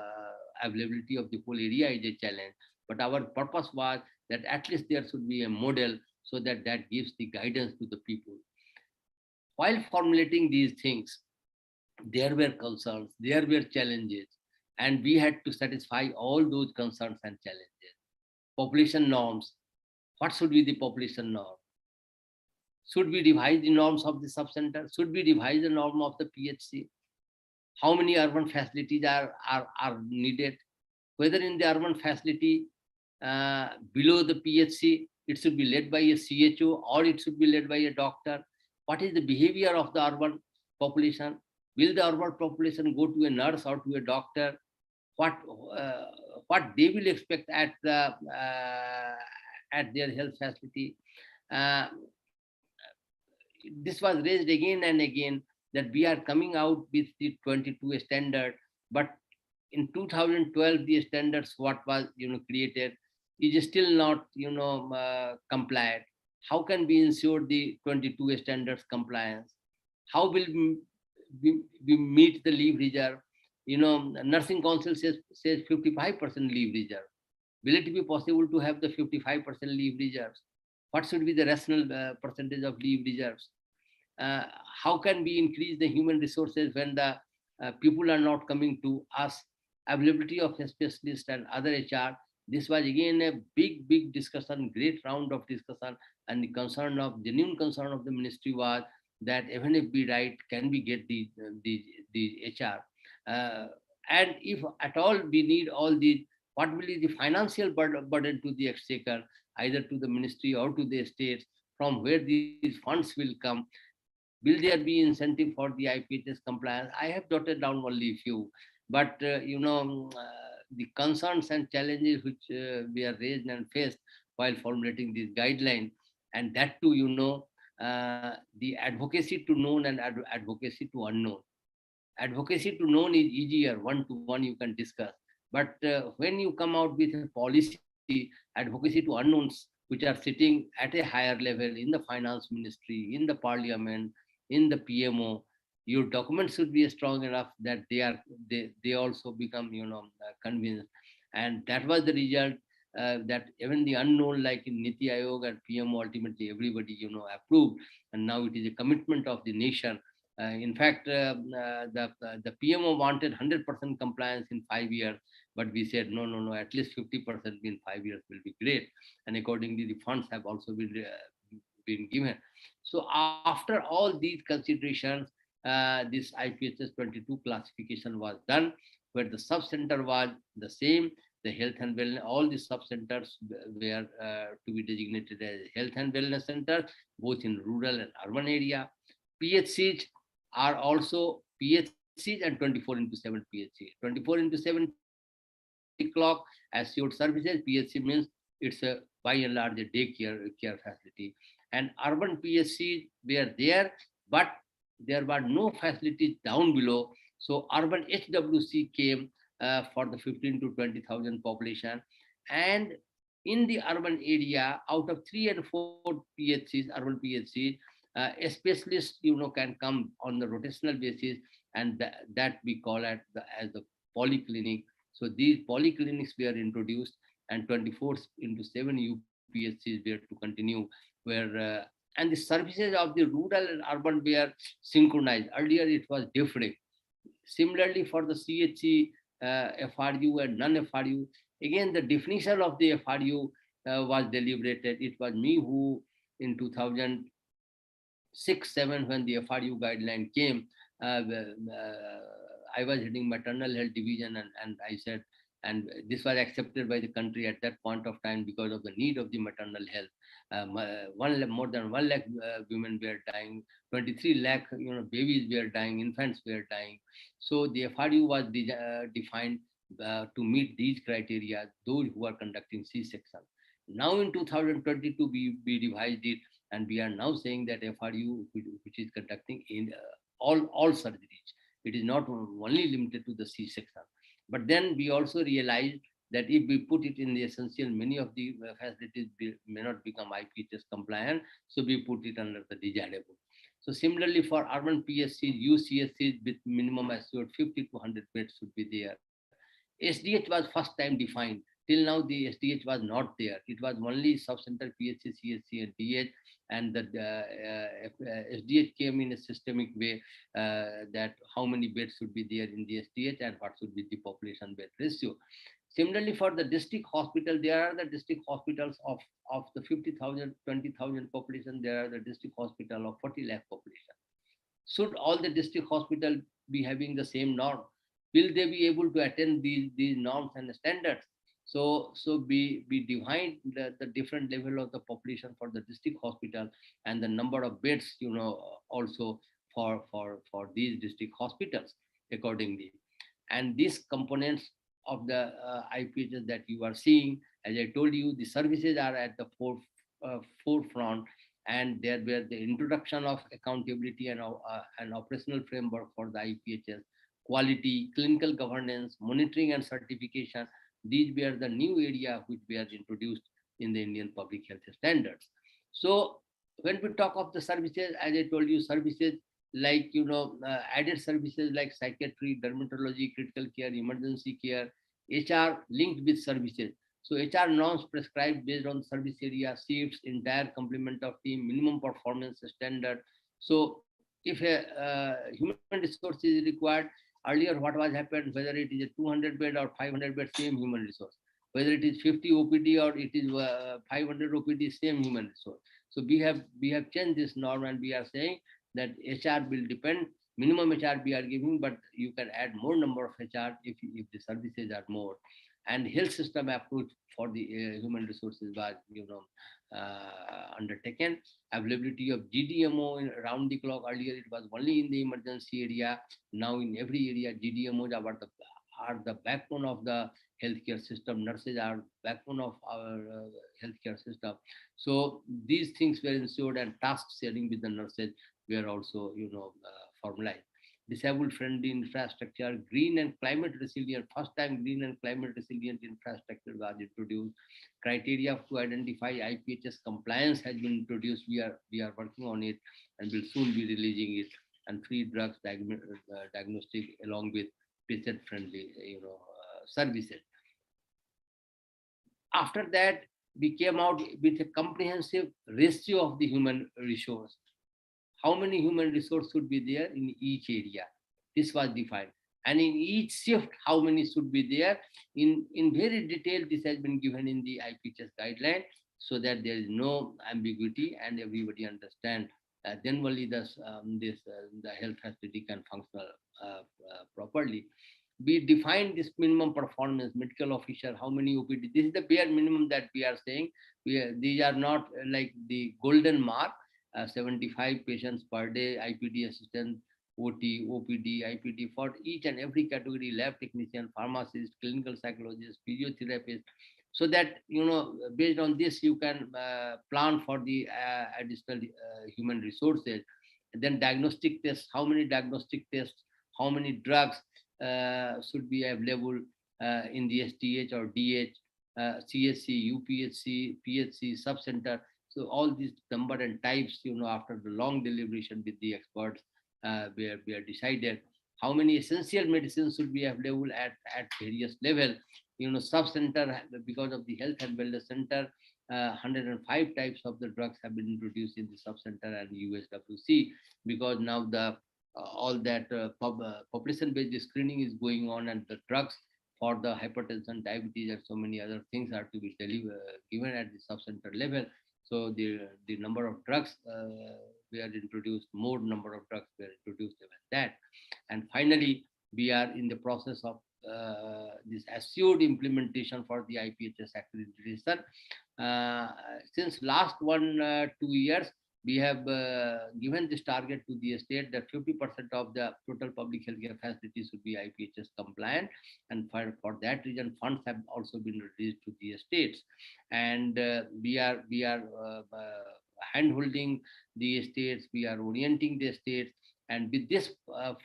availability of the whole area is a challenge. But our purpose was that at least there should be a model so that that gives the guidance to the people. While formulating these things, there were concerns, there were challenges, and we had to satisfy all those concerns and challenges. Population norms. What should be the population norm? Should we revise the norms of the sub-center? Should we revise the norm of the PHC? How many urban facilities are needed? Whether in the urban facility below the PHC, it should be led by a CHO or it should be led by a doctor. What is the behavior of the urban population? Will the urban population go to a nurse or to a doctor? What they will expect at the at their health facility? This was raised again and again that we are coming out with the 22 standard, but in 2012 the standards what was created is still not compliant. How can we ensure the 22 standards compliance? How will we meet the leave reserve? Nursing council says 55% leave reserve. Will it be possible to have the 55% leave reserves? What should be the rational percentage of leave reserves? How can we increase the human resources when the people are not coming to us? Availability of specialists and other HR. This was again a big discussion, great round of discussion, and the genuine concern of the ministry was that even if we write, can we get the HR? And if at all we need all these, what will be the financial burden to the exchequer, either to the ministry or to the states, from where these funds will come? Will there be incentive for the IPHS compliance? I have jotted down only a few, but the concerns and challenges which we are raised and faced while formulating these guidelines, and that too, the advocacy to known and advocacy to unknown. Advocacy to known is easier, one-to-one you can discuss. But when you come out with a policy, advocacy to unknowns, which are sitting at a higher level in the finance ministry, in the parliament, in the PMO, your documents should be strong enough that they also become convinced. And that was the result, that even the unknown, like in Niti Aayog and PMO, ultimately everybody approved, and now it is a commitment of the nation. In fact, the PMO wanted 100% compliance in 5 years, but we said no, at least 50% in 5 years will be great. And accordingly, the funds have also been given. So after all these considerations, this IPHS 22 classification was done, where the sub-center was the same. The health and wellness, all the sub-centers were to be designated as health and wellness centers, both in rural and urban area. PHCs are also PHCs and 24/7 PHC. 24/7 clock assured services. PHC means it's by and large a care facility. And urban PHCs were there, but there were no facilities down below. So urban HWC came for the 15 to 20,000 population. And in the urban area, out of 3 and 4 PHCs, urban PHCs, a specialist can come on the rotational basis, and that we call as the polyclinic. So these polyclinics were introduced, and 24/7 UPHCs were to continue, where and the services of the rural and urban were synchronized. Earlier it was different. Similarly, for the CHC, FRU and non-FRU, again the definition of the FRU was deliberated. It was me who in 2006-7, when the FRU guideline came, I was heading maternal health division, and I said, and this was accepted by the country at that point of time because of the need of the maternal health. More than 1 lakh women were dying, 23 lakh babies were dying, infants were dying. So the FRU was defined to meet these criteria, those who are conducting C-section. Now in 2022, we revised it, and we are now saying that FRU, which is conducting in all surgeries. It is not only limited to the C-section. But then we also realized that if we put it in the essential, many of the facilities may not become IPHS compliant, so we put it under the desirable. So similarly for urban PSCs, UCSCs with minimum assured 50 to 100 beds should be there. SDH was first time defined. Till now, the SDH was not there. It was only sub-center PHC, CSC, and DH, and the SDH came in a systemic way that how many beds should be there in the SDH and what should be the population bed ratio. Similarly, for the district hospital, there are the district hospitals of the 50,000, 20,000 population, there are the district hospital of 40 lakh population. Should all the district hospital be having the same norm? Will they be able to attend these norms and standards? So we define the different level of the population for the district hospital and the number of beds, also for these district hospitals accordingly. And these components of the IPHs that you are seeing, as I told you, the services are at the forefront, and there were the introduction of accountability and an operational framework for the IPHs, quality, clinical governance, monitoring and certification. These were the new area which were introduced in the Indian public health standards. So when we talk of the services, as I told you, services like, added services like psychiatry, dermatology, critical care, emergency care, HR linked with services. So HR norms prescribed based on service area, shifts, entire complement of team, minimum performance standard. So if a human resource is required, earlier what was happened, whether it is a 200 bed or 500 bed, same human resource. Whether it is 50 OPD or it is 500 OPD, same human resource. So we have changed this norm, and we are saying that HR will depend, minimum HR we are giving, but you can add more number of HR if the services are more. And health system approach for the human resources was undertaken. Availability of GDMO around the clock. Earlier it was only in the emergency area. Now in every area GDMOs are the backbone of the healthcare system. Nurses are backbone of our healthcare system. So these things were ensured, and task sharing with the nurses were also formalized. Disabled friendly infrastructure, green and climate resilient. First time green and climate resilient infrastructure was introduced. Criteria to identify IPHS compliance has been introduced. We are working on it and will soon be releasing it. And free drugs diagnostic along with patient friendly services. After that, we came out with a comprehensive ratio of the human resource. How many human resources should be there in each area? This was defined. And in each shift, how many should be there? In very detail, this has been given in the IPHS guideline, so that there is no ambiguity and everybody understands. Then only the health facility can function properly. We define this minimum performance, medical officer, how many OPD. This is the bare minimum that we are saying. These are not like the golden mark. 75 patients per day, IPD assistant, OT, OPD, IPD for each and every category, lab technician, pharmacist, clinical psychologist, physiotherapist, so that, based on this, you can plan for the additional human resources. And then diagnostic tests, how many diagnostic tests, how many drugs should be available in the STH or DH, CSC, UPHC, PHC, sub-center. So all these number and types, after the long deliberation with the experts, we are decided how many essential medicines should be available at various level. Sub-center, because of the health and wellness center, 105 types of the drugs have been introduced in the sub-center and USWC, because now all that population-based screening is going on, and the drugs for the hypertension, diabetes, and so many other things are to be given at the sub-center level. So the number of drugs were introduced, more number of drugs were introduced than that. And finally, we are in the process of this assured implementation for the IPHS accreditation. Since last 1-2 years, we have given this target to the state that 50% of the total public healthcare facilities should be IPHS compliant, and for that reason, funds have also been released to the states. And we are hand-holding the states, we are orienting the states, And with this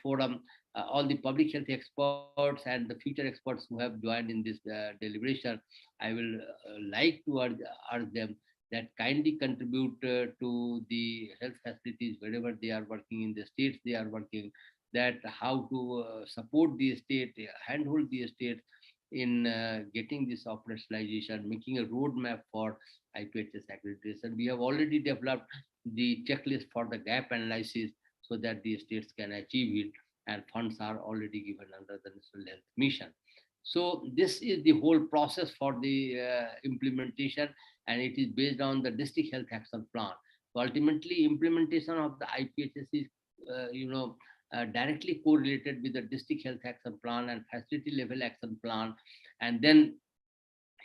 forum, all the public health experts and the future experts who have joined in this deliberation, I will like to urge them that kindly contribute to the health facilities wherever they are working, in the states they are working, that how to support the state, handhold the state in getting this operationalization, making a roadmap for IPHS accreditation. We have already developed the checklist for the gap analysis so that the states can achieve it, and funds are already given under the National Health Mission. So this is the whole process for the implementation, and it is based on the district health action plan. So ultimately, implementation of the IPHS is, directly correlated with the district health action plan and facility level action plan, and then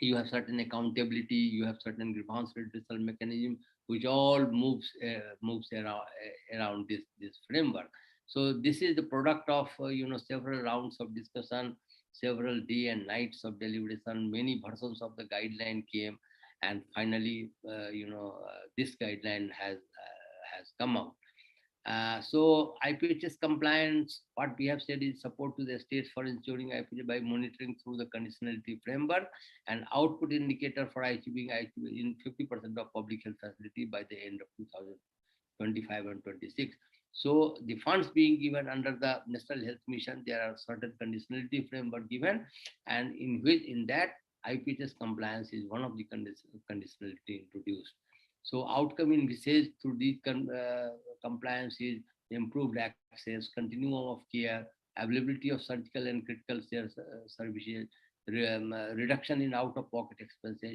you have certain accountability, you have certain grievance redressal mechanism, which all moves around this framework. So this is the product of several rounds of discussion, several day and nights of deliberation. Many versions of the guideline came, and finally, this guideline has come out. So IPHS compliance, what we have said is support to the states for ensuring IPHS by monitoring through the conditionality framework and output indicator for achieving in 50% of public health facility by the end of 2025 and 26. So the funds being given under the National Health Mission, there are certain conditionality framework given, and in that IPHS compliance is one of the conditionality introduced. So outcome in visage through these compliance is improved access, continuum of care, availability of surgical and critical services, reduction in out-of-pocket expenses,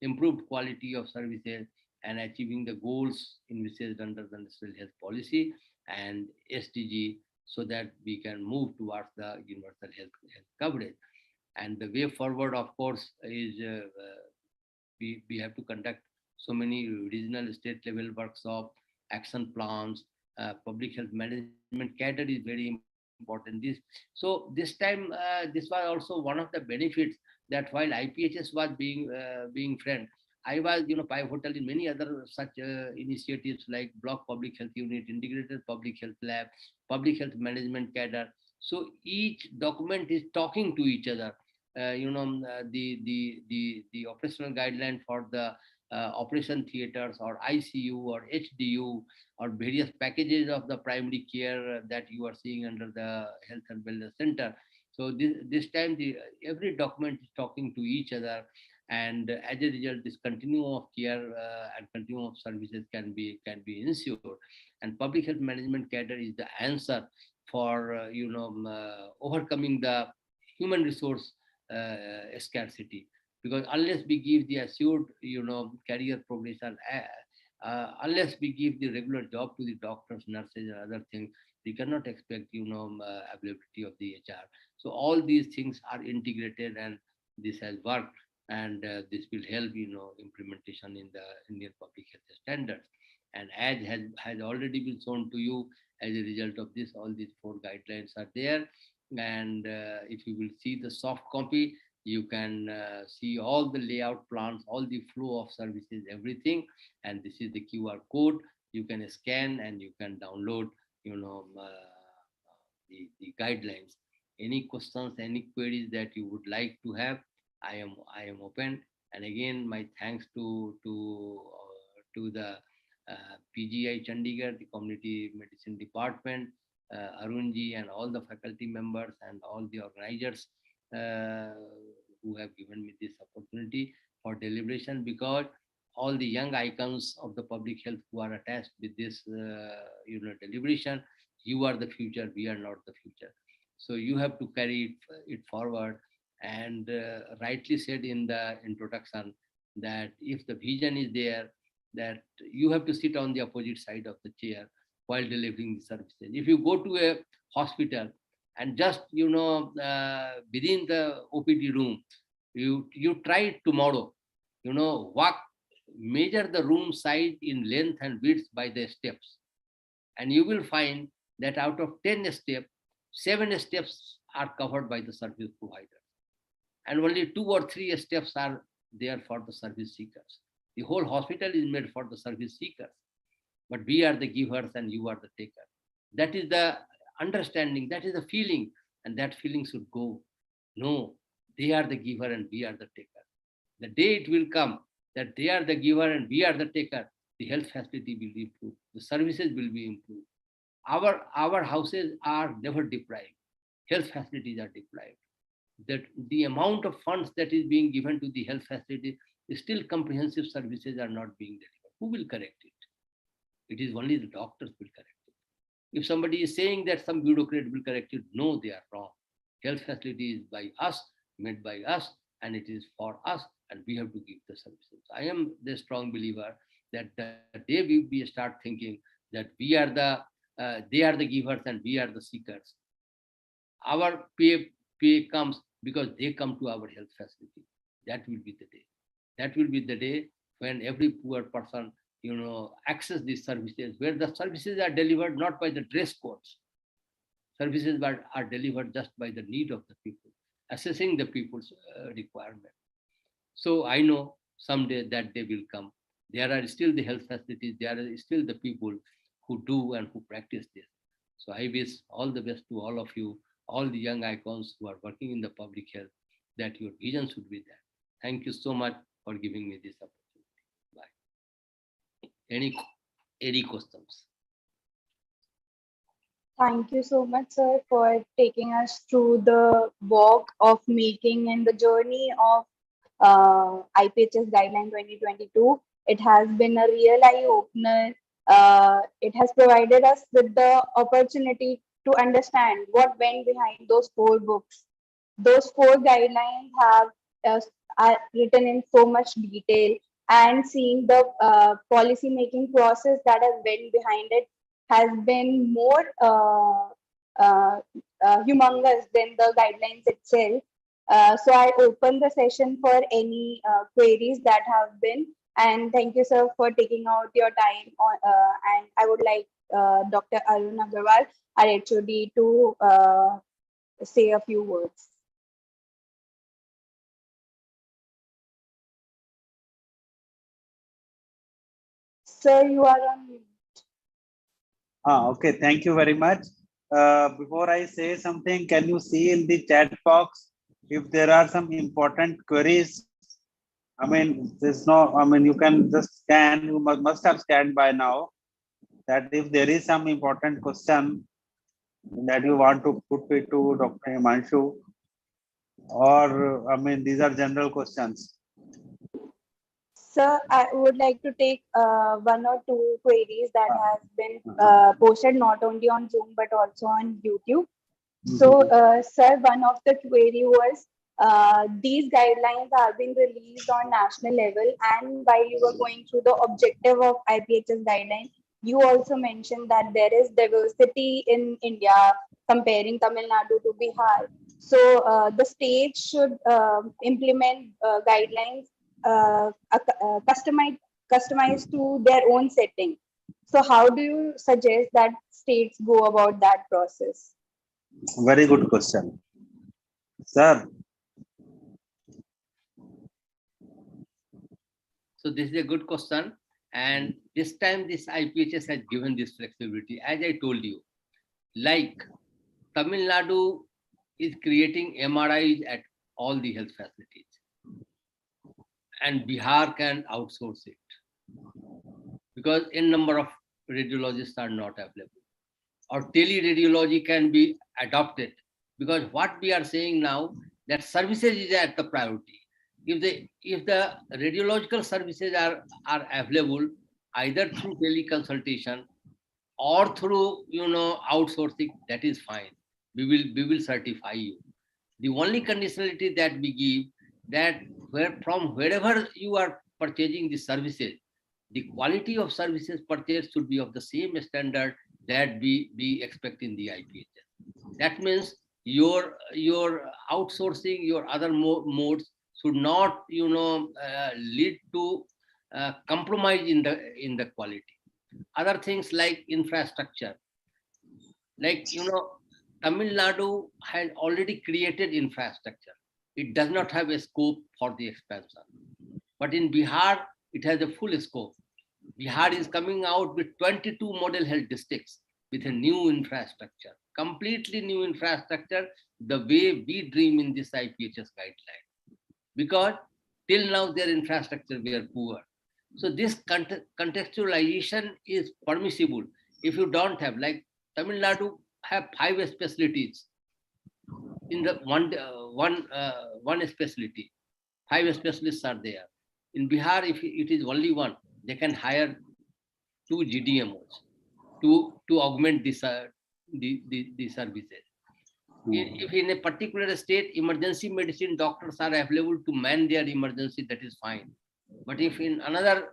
improved quality of services, and achieving the goals envisaged under the National Health Policy and SDG, so that we can move towards the universal health coverage. And the way forward, of course, is we have to conduct so many regional state level workshops, action plans, public health management cadre is very important. So this time, this was also one of the benefits, that while IPHS was being friend, I was pivotal in many other such initiatives like block public health unit, integrated public health lab, public health management cadre. So each document is talking to each other. The operational guideline for the operation theaters or ICU or HDU or various packages of the primary care that you are seeing under the health and wellness center. So this time every document is talking to each other, and as a result, this continuum of care and continuum of services can be ensured. And public health management cadre is the answer for overcoming the human resource scarcity. Because unless we give the assured, career progression, unless we give the regular job to the doctors, nurses, and other things, we cannot expect, availability of the HR. So all these things are integrated, and this has worked, and this will help, implementation in the Indian public health standards. And as has already been shown to you, as a result of this, all these 4 guidelines are there. And if you will see the soft copy, you can see all the layout plans, all the flow of services, everything. And this is the QR code. You can scan and you can download, the guidelines. Any questions, any queries that you would like to have, I am open. And again, my thanks to the PGI Chandigarh, the Community Medicine Department, Arunji, and all the faculty members and all the organizers who have given me this opportunity for deliberation, because all the young icons of the public health who are attached with this deliberation, you are the future, we are not the future. So you have to carry it forward. And rightly said in the introduction that if the vision is there, that you have to sit on the opposite side of the chair while delivering the services. If you go to a hospital and just within the OPD room, you try it tomorrow, walk, measure the room size in length and width by the steps, and you will find that out of 10 steps, 7 steps are covered by the service provider, and only 2 or 3 steps are there for the service seekers. The whole hospital is made for the service seekers, but we are the givers and you are the takers. That is the understanding, that is the feeling, and that feeling should go. No, they are the giver and we are the taker. The day it will come that they are the giver and we are the taker, the health facility will improve, the services will be improved. Our houses are never deprived, health facilities are deprived. That the amount of funds that is being given to the health facility, still comprehensive services are not being delivered. Who will correct it? It is only the doctors will correct it. If somebody is saying that some bureaucrat will correct it, no, they are wrong. Health facility is by us, made by us, and it is for us, and we have to give the services. I am the strong believer that the day we start thinking that they are the givers and we are the seekers, our pay comes because they come to our health facility. That will be the day. That will be the day when every poor person, access these services, where the services are delivered not by the dress codes. Services are delivered just by the need of the people, assessing the people's requirement. So I know someday that day will come. There are still the health facilities, there are still the people who do and who practice this. So I wish all the best to all of you, all the young icons who are working in the public health, that your vision should be there. Thank you so much for giving me this opportunity. Bye. Any questions? Thank you so much, sir, for taking us through the walk of making and the journey of IPHS Guideline 2022. It has been a real eye-opener. It has provided us with the opportunity to understand what went behind those 4 books. Those 4 guidelines have are written in so much detail, and seeing the policy making process that has went behind it has been more humongous than the guidelines itself. So I open the session for any queries that have been. And thank you, sir, for taking out your time. And I would like Dr. Arun Agarwal, our HOD, to say a few words. Sir, you are on mute. Okay, thank you very much. Before I say something, can you see in the chat box if there are some important queries? I mean, you can just scan, you must have scanned by now, that if there is some important question that you want to put it to Dr. Himanshu, or these are general questions. Sir, I would like to take 1 or 2 queries that has been posted not only on Zoom but also on YouTube. So, sir, one of the query was, these guidelines have been released on national level, and while you were going through the objective of IPHS guidelines, you also mentioned that there is diversity in India comparing Tamil Nadu to Bihar. So, the states should implement guidelines customized to their own setting. So, how do you suggest that states go about that process? Very good question, sir. So this is a good question, and this time this IPHS has given this flexibility. As I told you, like Tamil Nadu is creating MRIs at all the health facilities, and Bihar can outsource it because a number of radiologists are not available, or teleradiology can be adopted, because what we are saying now, that services is at the priority. If the radiological services are available either through teleconsultation or through outsourcing, that is fine. We will certify you. The only conditionality that we give, that from wherever you are purchasing the services, the quality of services purchased should be of the same standard that we expect in the IPHS. That means your outsourcing, your other modes should not lead to compromise in the quality. Other things like infrastructure, like Tamil Nadu has already created infrastructure. It does not have a scope for the expansion. But in Bihar, it has a full scope. Bihar is coming out with 22 model health districts. with a new infrastructure, completely new infrastructure, the way we dream in this IPHS guideline. Because till now their infrastructure were poor. So this contextualization is permissible. If you don't have, like Tamil Nadu have 5 specialties in the one specialty. 5 specialists are there. In Bihar, if it is only one, they can hire 2 GDMOs to augment the services. If in a particular state, emergency medicine doctors are available to man their emergency, that is fine. But if in another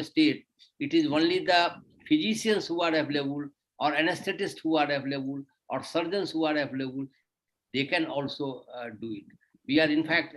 state, it is only the physicians who are available, or anesthetists who are available, or surgeons who are available, they can also do it. We are in fact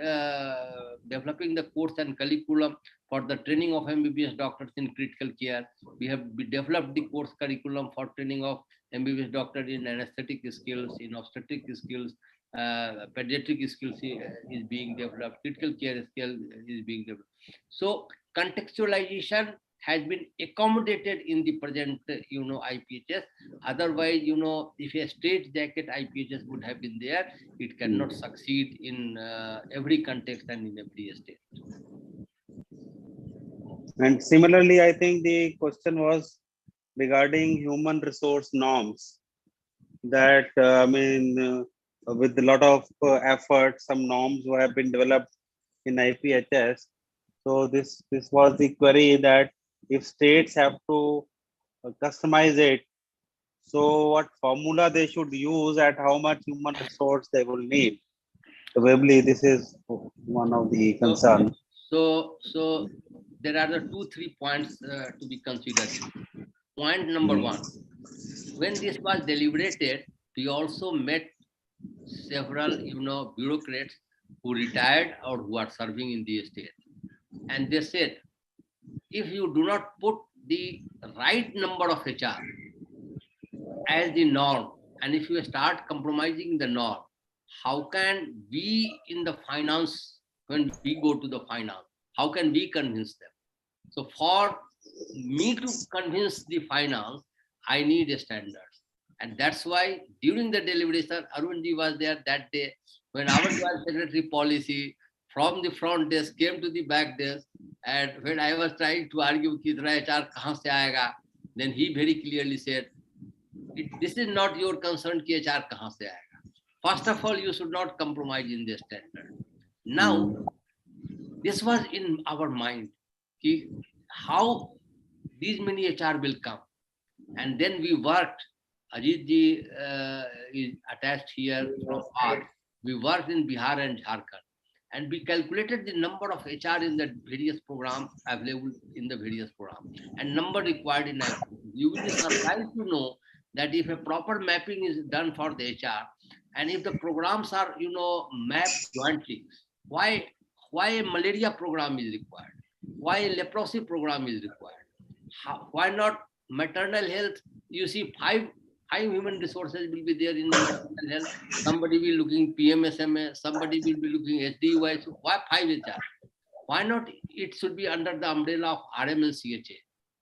developing the course and curriculum for the training of MBBS doctors in critical care. We developed the course curriculum for training of MBBS doctor in anesthetic skills, in obstetric skills, pediatric skills is being developed, critical care skill is being developed. So contextualization has been accommodated in the present, IPHS. Otherwise, if a straight jacket IPHS would have been there, it cannot succeed in every context and in every state. And similarly, I think the question was regarding human resource norms. That with a lot of effort, some norms have been developed in IPHS. So this was the query, that if states have to customize it, so what formula they should use, at how much human resource they will need. Probably this is one of the concerns. So there are the 2-3 points to be considered. Point number 1, when this was deliberated, we also met several bureaucrats who retired or who are serving in the state. And they said, if you do not put the right number of HR as the norm, and if you start compromising the norm, how can we in the finance, when we go to the finance, how can we convince them? So for me to convince the finance, I need a standard. And that's why during the deliberation, Arunji was there that day when our secretary policy from the front desk came to the back desk. And when I was trying to argue, HR kahan se aayega, then he very clearly said, this is not your concern, ki HR kahan se aayega. First of all, you should not compromise in the standard. Now, this was in our mind, ki how these many HR will come. And then we worked. Ajit ji is attached here from us. We worked in Bihar and Jharkhand. And we calculated the number of HR in the various programs available in the various programs and number required in IT. You will be surprised to know that if a proper mapping is done for the HR, and if the programs are mapped jointly, why a malaria program is required? Why a leprosy program is required? Why not maternal health? You see, five human resources will be there in the maternal health. Somebody will be looking PMSMA, somebody will be looking HDY. So why 5 HR? Why not? It should be under the umbrella of RM and CHA.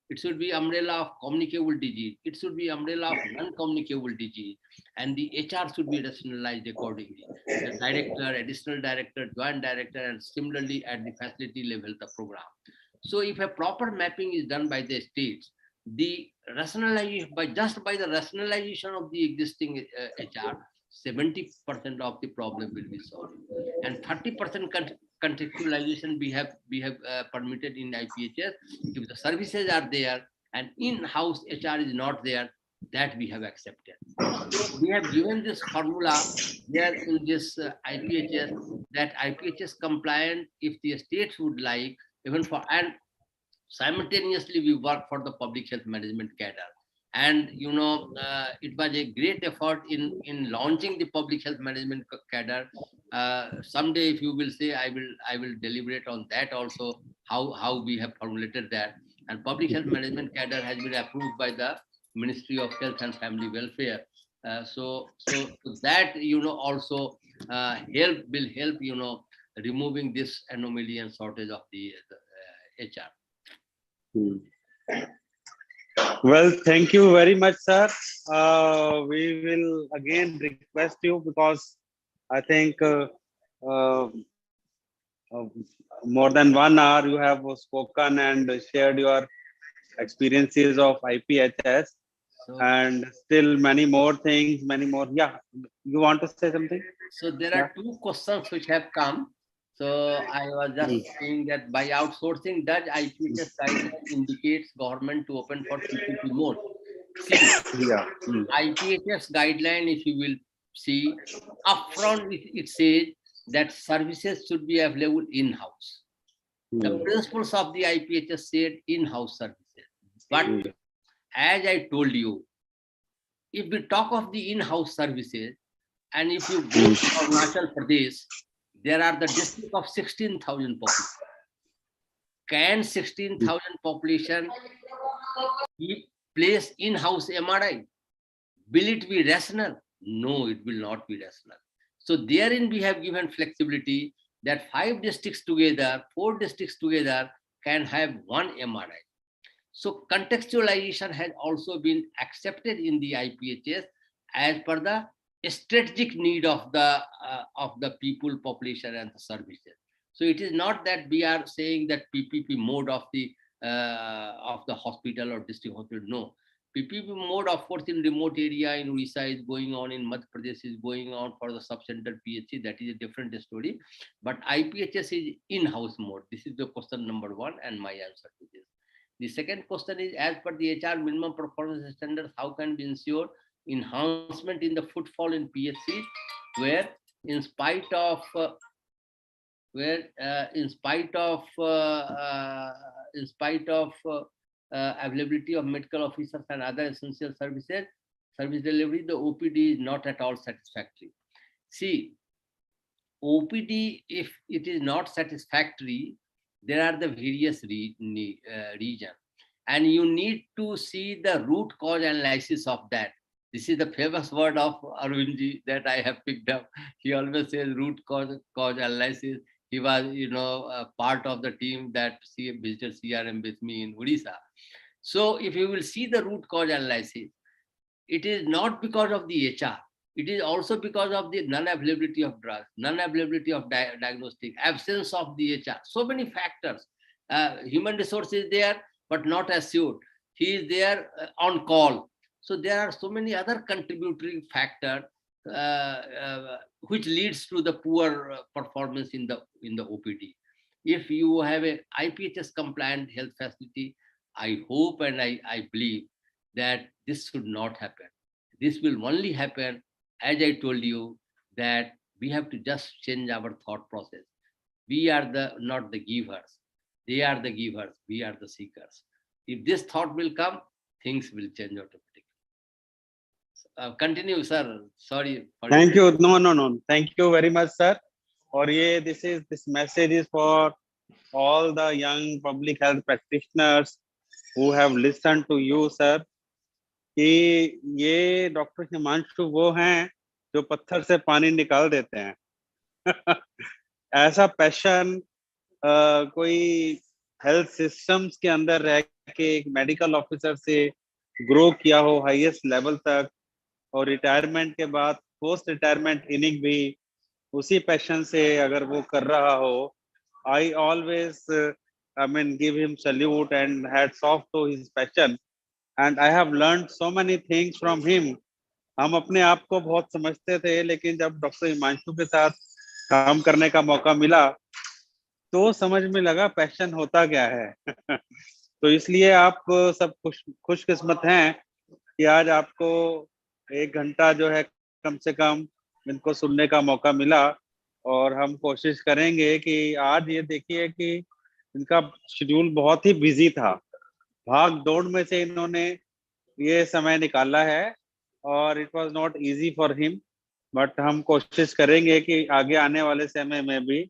It should be umbrella of communicable disease. It should be umbrella of non-communicable disease. And the HR should be rationalized accordingly. The director, additional director, joint director, and similarly at the facility level, the program. So if a proper mapping is done by the states, the rationalization, by the rationalization of the existing HR, 70% of the problem will be solved. And 30% contextualization we have permitted in IPHS. If the services are there and in-house HR is not there, that we have accepted. So we have given this formula there in this IPHS, that IPHS compliant, if the states would like, even for, and simultaneously we work for the public health management cadre. And it was a great effort in launching the public health management cadre. Someday, if you will say, I will deliberate on that also, how we have formulated that. And public health management cadre has been approved by the Ministry of Health and Family Welfare. So that also will help removing this anomaly and shortage of the HR. Well, thank you very much, sir. We will again request you because I think uh, uh, more than 1 hour you have spoken and shared your experiences of IPHS So, and still many more things, many more. Yeah, you want to say something? so there Yeah. are two questions which have come. So I was just Mm. saying that by outsourcing, does IPHS guideline indicates government to open for PPP mode? See, Yeah. Mm. IPHS guideline, if you will see, upfront it says that services should be available in-house. The Mm. principles of the IPHS said in-house services. But Mm. as I told you, if we talk of the in-house services, and if you go to Arunachal Pradesh, there are the district of 16,000 population. Can 16,000 population be placed in-house MRI? Will it be rational? No, it will not be rational. So therein we have given flexibility that 5 districts together, 4 districts together can have one MRI. So contextualization has also been accepted in the IPHS as per the strategic need of the people, population, and the services. So it is not that we are saying that PPP mode of the hospital or district hospital. No, PPP mode, of course, in remote area in Orissa is going on, in Madhya Pradesh is going on for the sub-center PHC. That is a different story. But IPHS is in-house mode. This is the question number one, and my answer to this. The second question is, as per the HR minimum performance standards, how can we ensure enhancement in the footfall in PHC, where in spite of availability of medical officers and other essential services, service delivery, the OPD is not at all satisfactory. See, OPD, if it is not satisfactory, there are the various regions, and you need to see the root cause analysis of that. This is the famous word of Arvindji that I have picked up. He always says root cause analysis. He was, part of the team that visited CRM with me in Odisha. So if you will see the root cause analysis, it is not because of the HR. It is also because of the non-availability of drugs, non-availability of diagnostic, absence of the HR. So many factors. Human resources there, but not assured. He is there on call. So there are so many other contributory factors which leads to the poor performance in the OPD. If you have a IPHS compliant health facility, I hope and I believe that this should not happen. This will only happen, as I told you, that we have to just change our thought process. We are not the givers. They are the givers. We are the seekers. If this thought will come, things will change automatically. Continue, sir. Sorry. Thank you. No. Thank you very much, sir. और ये this message is for all the young public health practitioners who have listened to you, sir. कि ये doctor Himanshu वो हैं जो पत्थर से पानी निकाल देते हैं ऐसा पैशन कोई हेल्थ सिस्टम्स के अंदर रह के एक मेडिकल ऑफिसर से ग्रो किया हो हाईएस्ट लेवल तक और रिटायरमेंट के बाद पोस्ट रिटायरमेंट इनिंग भी उसी पैशन से अगर वो कर रहा हो, I always give him salute and hats off to his passion. And I have learned so many things from him. हम अपने आप को बहुत समझते थे, लेकिन जब डॉक्टर हिमांशु के साथ काम करने का मौका मिला तो समझ में लगा पैशन होता क्या है तो इसलिए आप सब खुशकिस्मत हैं कि आज आपको 1 घंटा जो है कम से कम इनको सुनने का मौका मिला। और हम कोशिश करेंगे कि आज ये देखिए कि इनका शेड्यूल बहुत ही बिजी था, भाग दौड़ में से इन्होंने ये समय निकाला है और it was not easy for him. But हम कोशिश करेंगे कि आगे आने वाले समय में भी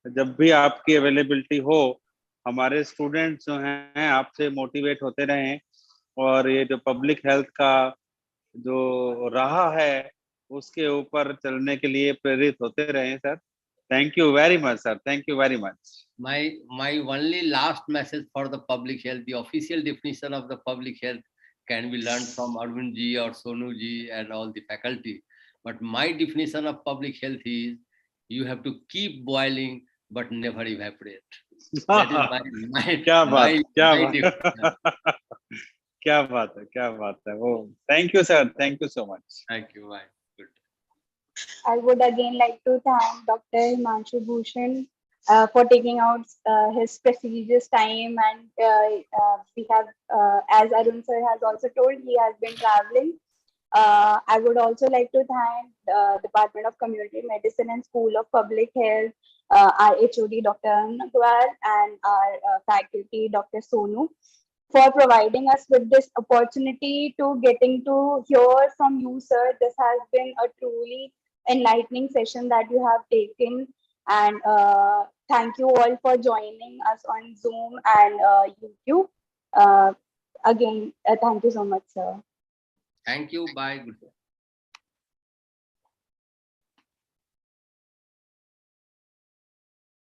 जब भी आपकी अवेलेबिलिटी हो, हमारे स्टूडेंट्स जो हैं आपसे मोटिवेट होते रहें और ये जो पब्लिक हेल्थ का जो रहा है उसके ऊपर चलने के लिए प्रेरित होते रहें sir. Thank you very much sir, thank you very much. My only last message for the public health, the official definition of the public health can be learned from Arvind ji or Sonu ji and all the faculty. But my definition of public health is you have to keep boiling but never evaporate. That is क्या बात, क्या my बात, definition. क्या बात है, क्या बात है. Oh, thank you, sir. Thank you so much. Thank you. Bye. Good. I would again like to thank Dr. Himanshu Bhushan for taking out his prestigious time, and we have, as Arun sir has also told, he has been traveling. I would also like to thank the Department of Community Medicine and School of Public Health, our HOD Dr. Arun Nagwal, and our faculty Dr. Sonu, for providing us with this opportunity to getting to hear from you, sir. This has been a truly enlightening session that you have taken, and thank you all for joining us on Zoom and YouTube. Again, thank you so much, sir. Thank you. Bye. Good day.